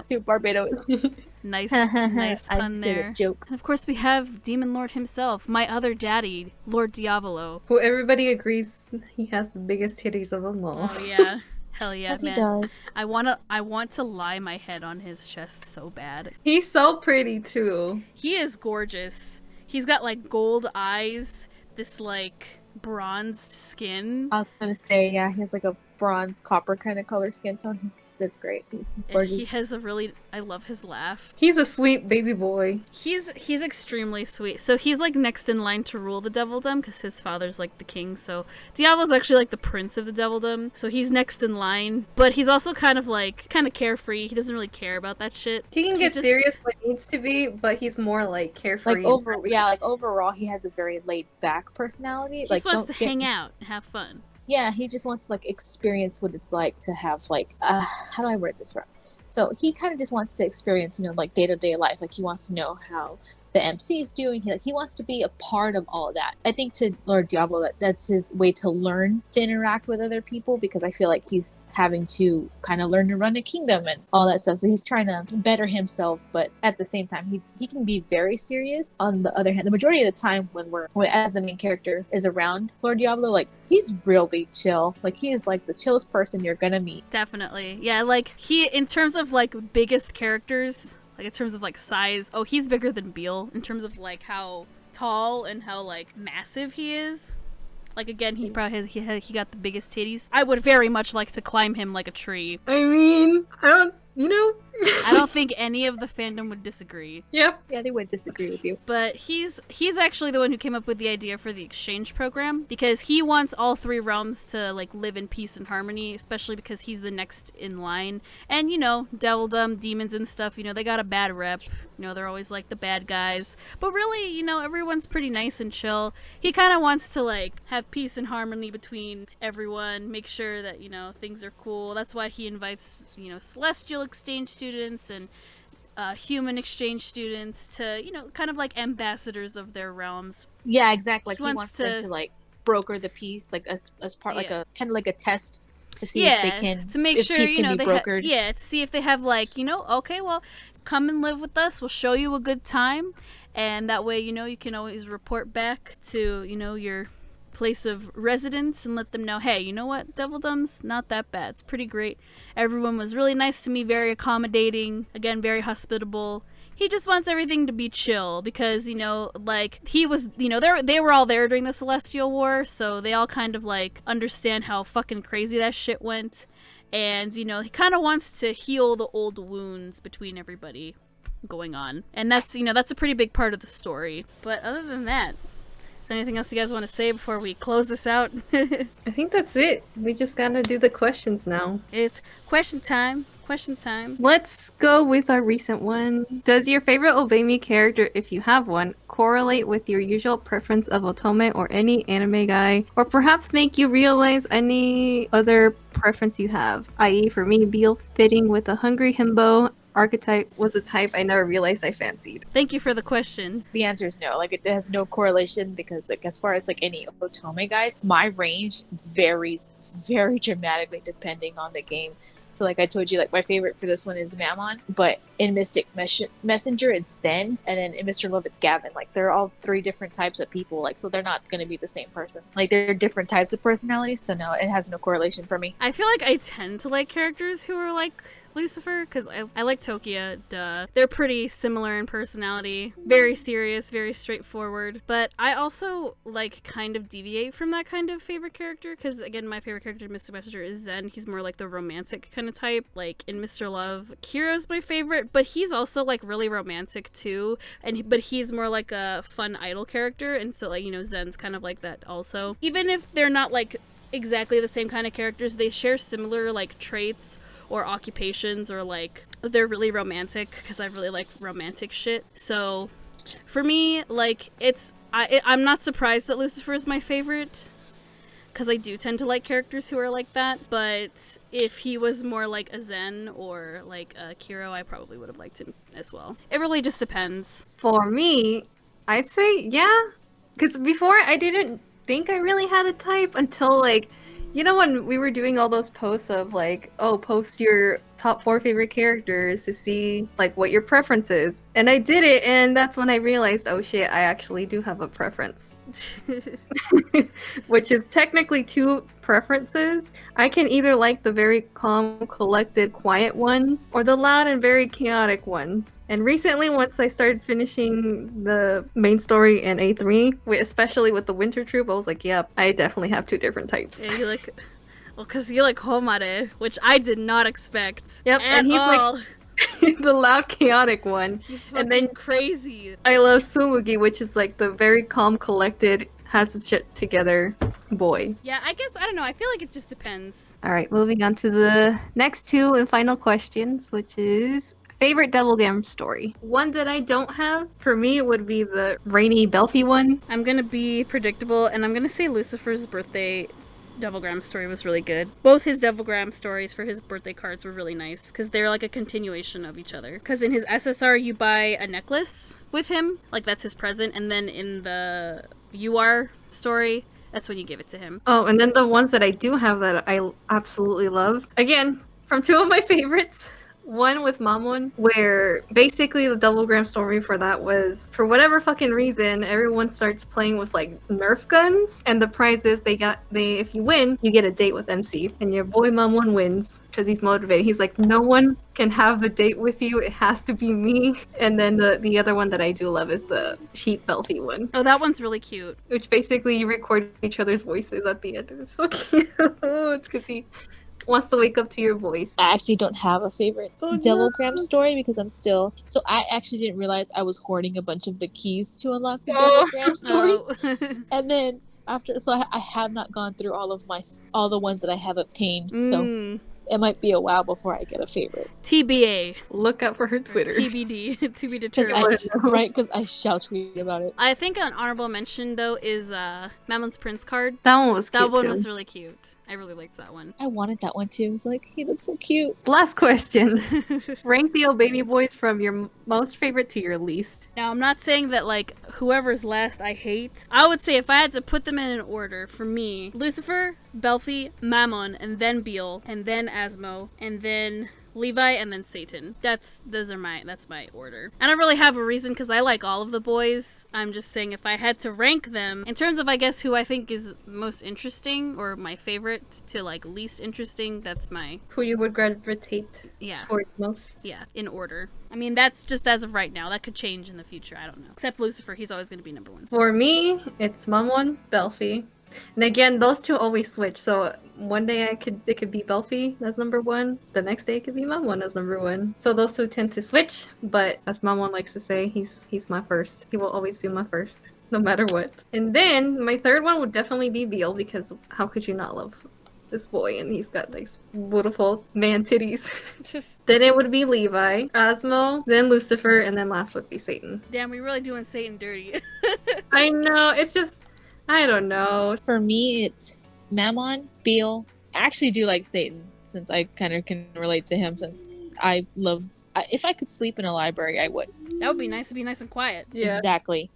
who Barbados is. Nice nice I pun didn't say there. the joke. And of course, we have Demon Lord himself, my other daddy, Lord Diavolo. Who everybody agrees he has the biggest titties of them all. Oh yeah. Hell yeah, Yes, man. he does. I want to lie my head on his chest so bad. He's so pretty too. He is gorgeous. He's got like gold eyes, this like bronzed skin. I was gonna say, yeah, he has like a bronze copper kind of color skin tone. That's great. He's And gorgeous. he has a really, I love his laugh. He's a sweet baby boy. He's extremely sweet. So he's like next in line to rule the Devildom because his father's like the king. So Diablo's actually like the prince of the Devildom. So he's next in line, but he's also kind of carefree. He doesn't really care about that shit. He can get serious when it needs to be, but he's more like carefree. Like overall, he has a very laid back personality. He like just wants to hang out and have fun. Yeah, he just wants to like experience what it's like to have like how do I word this right? So he kind of just wants to experience, you know, like day-to-day life. Like he wants to know how the MC is doing. He wants to be a part of all of that. I think to Lord Diablo, that's his way to learn to interact with other people, because I feel like he's having to kind of learn to run a kingdom and all that stuff. So he's trying to better himself, but at the same time, he can be very serious. On the other hand, the majority of the time when as the main character is around Lord Diablo, like he's really chill. Like he is like the chillest person you're gonna meet. Definitely. Yeah, like he, in terms of like biggest characters, like in terms of like size, oh, he's bigger than Beal in terms of like how tall and how like massive he is. Like again, he probably has he got the biggest titties. I would very much like to climb him like a tree. I mean, I don't, you know. I don't think any of the fandom would disagree. Yep. Yeah, they would disagree with you. But he's actually the one who came up with the idea for the exchange program, because he wants all three realms to like live in peace and harmony, especially because he's the next in line. And you know, Devildom, demons and stuff, you know, they got a bad rep. You know, they're always like the bad guys. But really, you know, everyone's pretty nice and chill. He kind of wants to like have peace and harmony between everyone, make sure that, you know, things are cool. That's why he invites, you know, celestial exchange students and human exchange students to, you know, kind of like ambassadors of their realms. Yeah, exactly. Like He he wants wants to- them to like broker the peace, like as part, like Yeah. a kind of like a test to see if they can, to make if sure, peace you can know, be they brokered. to see if they have like, you know, okay, well, come and live with us, we'll show you a good time, and that way, you know, you can always report back to, you know, your place of residence and let them know, hey, you know what, Devildom's not that bad, it's pretty great, everyone was really nice to me, very accommodating, again, very hospitable. He just wants everything to be chill because, you know, like, he was, you know, they were all there during the Celestial War, so they all kind of, like, understand how fucking crazy that shit went. And, you know, he kind of wants to heal the old wounds between everybody going on. And that's, you know, that's a pretty big part of the story. But other than that, is there anything else you guys want to say before we close this out? I think that's it. We just gotta do the questions now. It's question time. Question time. Let's go with our recent one. Does your favorite Obey Me character, if you have one, correlate with your usual preference of otome or any anime guy, or perhaps make you realize any other preference you have? I.e., for me, Beal fitting with a hungry himbo archetype was a type I never realized I fancied. Thank you for the question. The answer is no. Like, it has no correlation because, like, as far as like any otome guys, my range varies very dramatically depending on the game. So, like I told you, like my favorite for this one is Mammon, but in Mystic Messenger it's Zen, and then in Mr. Love it's Gavin. Like they're all three different types of people, like so they're not gonna be the same person. Like they're different types of personalities, so no, it has no correlation for me. I feel like I tend to like characters who are like Lucifer, because I like Tokia, duh. They're pretty similar in personality. Very serious, very straightforward. But I also, like, kind of deviate from that kind of favorite character, because, again, my favorite character in Mr. Messenger is Zen. He's more like the romantic kind of type. Like, in Mr. Love, Kira's my favorite, but he's also, like, really romantic, too. But he's more like a fun, idle character, and so, like, you know, Zen's kind of like that also. Even if they're not, like, exactly the same kind of characters, they share similar, like, traits or occupations, or like they're really romantic because I really like romantic shit. So for me, like I'm not surprised that Lucifer is my favorite because I do tend to like characters who are like that. But if he was more like a Zen or like a Kiro, I probably would have liked him as well. It really just depends. For me, I'd say yeah, because before I didn't think I really had a type until like, you know, when we were doing all those posts of like, oh, post your top 4 favorite characters to see like what your preference is. And I did it, and that's when I realized, oh shit, I actually do have a preference. Which is technically 2 preferences. I can either like the very calm, collected, quiet ones, or the loud and very chaotic ones. And recently, once I started finishing the main story in A3, especially with the Winter Troop, I was like, yep, I definitely have 2 different types. Yeah, you like Well, because you like Homare, which I did not expect. Yep, and he's all. like the loud, chaotic one. He's and fucking then crazy. I love Sumugi, which is like the very calm, collected, has his shit together boy. Yeah, I guess, I don't know. I feel like it just depends. All right, moving on to the next two and final questions, which is favorite Doublegam story. One that I don't have, for me, it would be the Rainy Belfie one. I'm gonna be predictable, and I'm gonna say Lucifer's birthday Devilgram story was really good. Both his Devilgram stories for his birthday cards were really nice, because they're like a continuation of each other. Because in his SSR, you buy a necklace with him, like that's his present, and then in the UR story, that's when you give it to him. Oh, and then the ones that I do have that I absolutely love. Again, from two of my favorites. One with Mammon, where basically the Doublegram story for that was, for whatever fucking reason, everyone starts playing with like Nerf guns, and the prize is if you win, you get a date with MC, and your boy Mammon wins because he's motivated. He's like, no one can have the date with you, it has to be me. And then the other one that I do love is the Sheep Belfie one. Oh, that one's really cute. Which basically you record each other's voices at the end. It's so cute. It's because he wants to wake up to your voice. I actually don't have a favorite Devilgram story because I'm still... So I actually didn't realize I was hoarding a bunch of the keys to unlock the Devilgram stories. And then after... So I have not gone through all the ones that I have obtained. So it might be a while before I get a favorite. TBA. Look out for her Twitter. TBD. To be determined. Right, because I shall tweet about it. I think an honorable mention, though, is Mammon's Prince card. That one was cute, That one too. was really cute. I really liked that one. I wanted that one, too. I was like, he looks so cute. Last question. Rank the old baby boys from your most favorite to your least. Now, I'm not saying that, like, whoever's last I hate. I would say if I had to put them in an order, for me, Lucifer, Belfie, Mammon, and then Beal, and then Asmo, and then Levi, and then Satan. That's my order. I don't really have a reason because I like all of the boys. I'm just saying if I had to rank them in terms of, I guess, who I think is most interesting or my favorite to like least interesting, that's my... Who you would gravitate towards most. Yeah, in order. I mean, that's just as of right now. That could change in the future. I don't know. Except Lucifer, he's always going to be number one. For me, it's Mammon, Belfie. And again, those two always switch. So one day it could be Belfie as number one. The next day it could be Mammon as number one. So those two tend to switch. But as Mammon likes to say, he's my first. He will always be my first, no matter what. And then my third one would definitely be Beal, because how could you not love this boy? And he's got like beautiful man titties. Then it would be Levi, Asmo, then Lucifer, and then last would be Satan. Damn, we're really doing Satan dirty. I know, it's just, I don't know. For me, it's Mammon, Beal. I actually do like Satan, since I kind of can relate to him, since if I could sleep in a library, I would. That would be nice to be nice and quiet. Yeah. Exactly.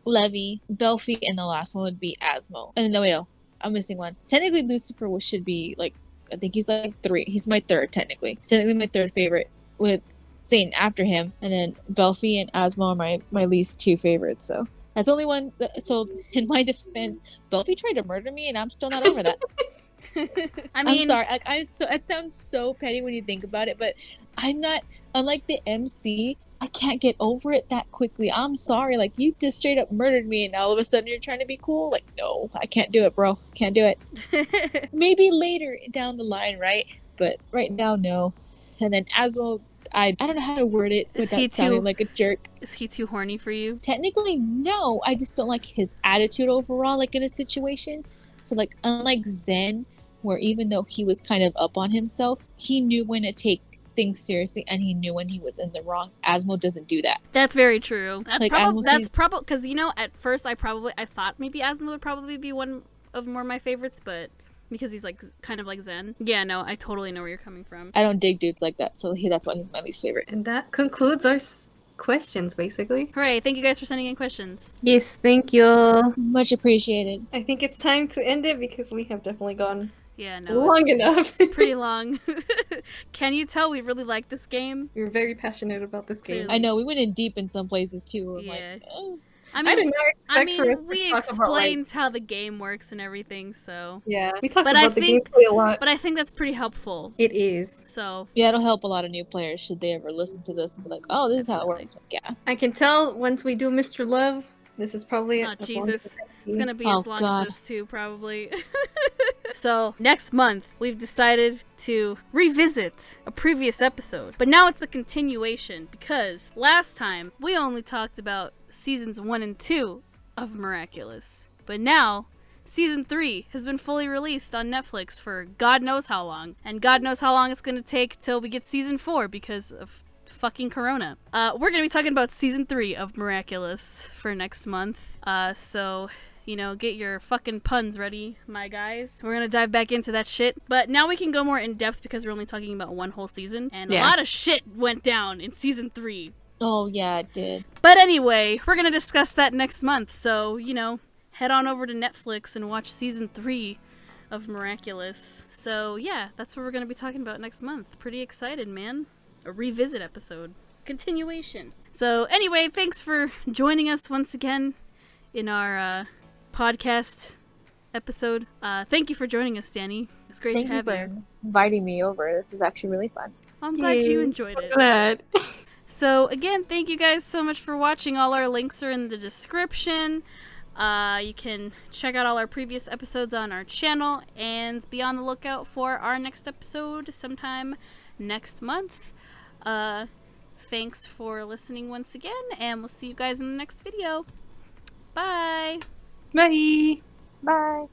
Levy, Belfie, and the last one would be Asmo. And no, I'm missing one. Technically, Lucifer should be like, I think he's like 3. He's my third, technically. Technically my third favorite, with Satan after him. And then Belfie and Asmo are my least 2 favorites, so. That's only one. So in my defense, Belfie tried to murder me, and I'm still not over that. I'm sorry. Like, it sounds so petty when you think about it, but I'm not. Unlike the MC, I can't get over it that quickly. I'm sorry. Like, you just straight up murdered me, and all of a sudden you're trying to be cool. Like, no, I can't do it, bro. Can't do it. Maybe later down the line, right? But right now, no. And then Asmo, I don't know how to word it without sounding like a jerk. Is he too horny for you? Technically, no. I just don't like his attitude overall, like in a situation. So, like, unlike Zen, where even though he was kind of up on himself, he knew when to take things seriously, and he knew when he was in the wrong. Asmo doesn't do that. That's very true. That's like, probably because, you know, at first I thought maybe Asmo would probably be one of more my favorites, but because he's like kind of like Zen. Yeah, no, I totally know where you're coming from. I don't dig dudes like that, so that's why he's my least favorite. And that concludes our questions, basically. Hooray, thank you guys for sending in questions. Yes, thank you. Much appreciated. I think it's time to end it because we have definitely gone long enough. Pretty long. Can you tell we really like this game? We're very passionate about this game. I know, we went in deep in some places too. Yeah. Like, oh. I did not expect we explained how the game works and everything, so... Yeah, we talked about the gameplay a lot. But I think that's pretty helpful. It is. So... Yeah, it'll help a lot of new players should they ever listen to this and be like, oh, this is how it works. Like, yeah. I can tell once we do Mr. Love, this is probably... Oh, Jesus. It's gonna be as long as this too, probably. So next month, we've decided to revisit a previous episode. But now it's a continuation because last time we only talked about seasons 1 and 2 of Miraculous. But now, season 3 has been fully released on Netflix for God knows how long. And God knows how long it's going to take till we get season 4 because of fucking Corona. We're going to be talking about season 3 of Miraculous for next month. So, you know, get your fucking puns ready, my guys. We're going to dive back into that shit. But now we can go more in depth because we're only talking about one whole season. And a lot of shit went down in season 3. Oh, yeah, it did. But anyway, we're going to discuss that next month. So, you know, head on over to Netflix and watch season 3 of Miraculous. So, yeah, that's what we're going to be talking about next month. Pretty excited, man. A revisit episode. Continuation. So, anyway, thanks for joining us once again in our podcast episode. Thank you for joining us, Dani. It's great to have you. Thank you for inviting me over. This is actually really fun. I'm glad you enjoyed it. Glad. So, again, thank you guys so much for watching. All our links are in the description. You can check out all our previous episodes on our channel and be on the lookout for our next episode sometime next month. Thanks for listening once again, and we'll see you guys in the next video. Bye! Bye. Bye.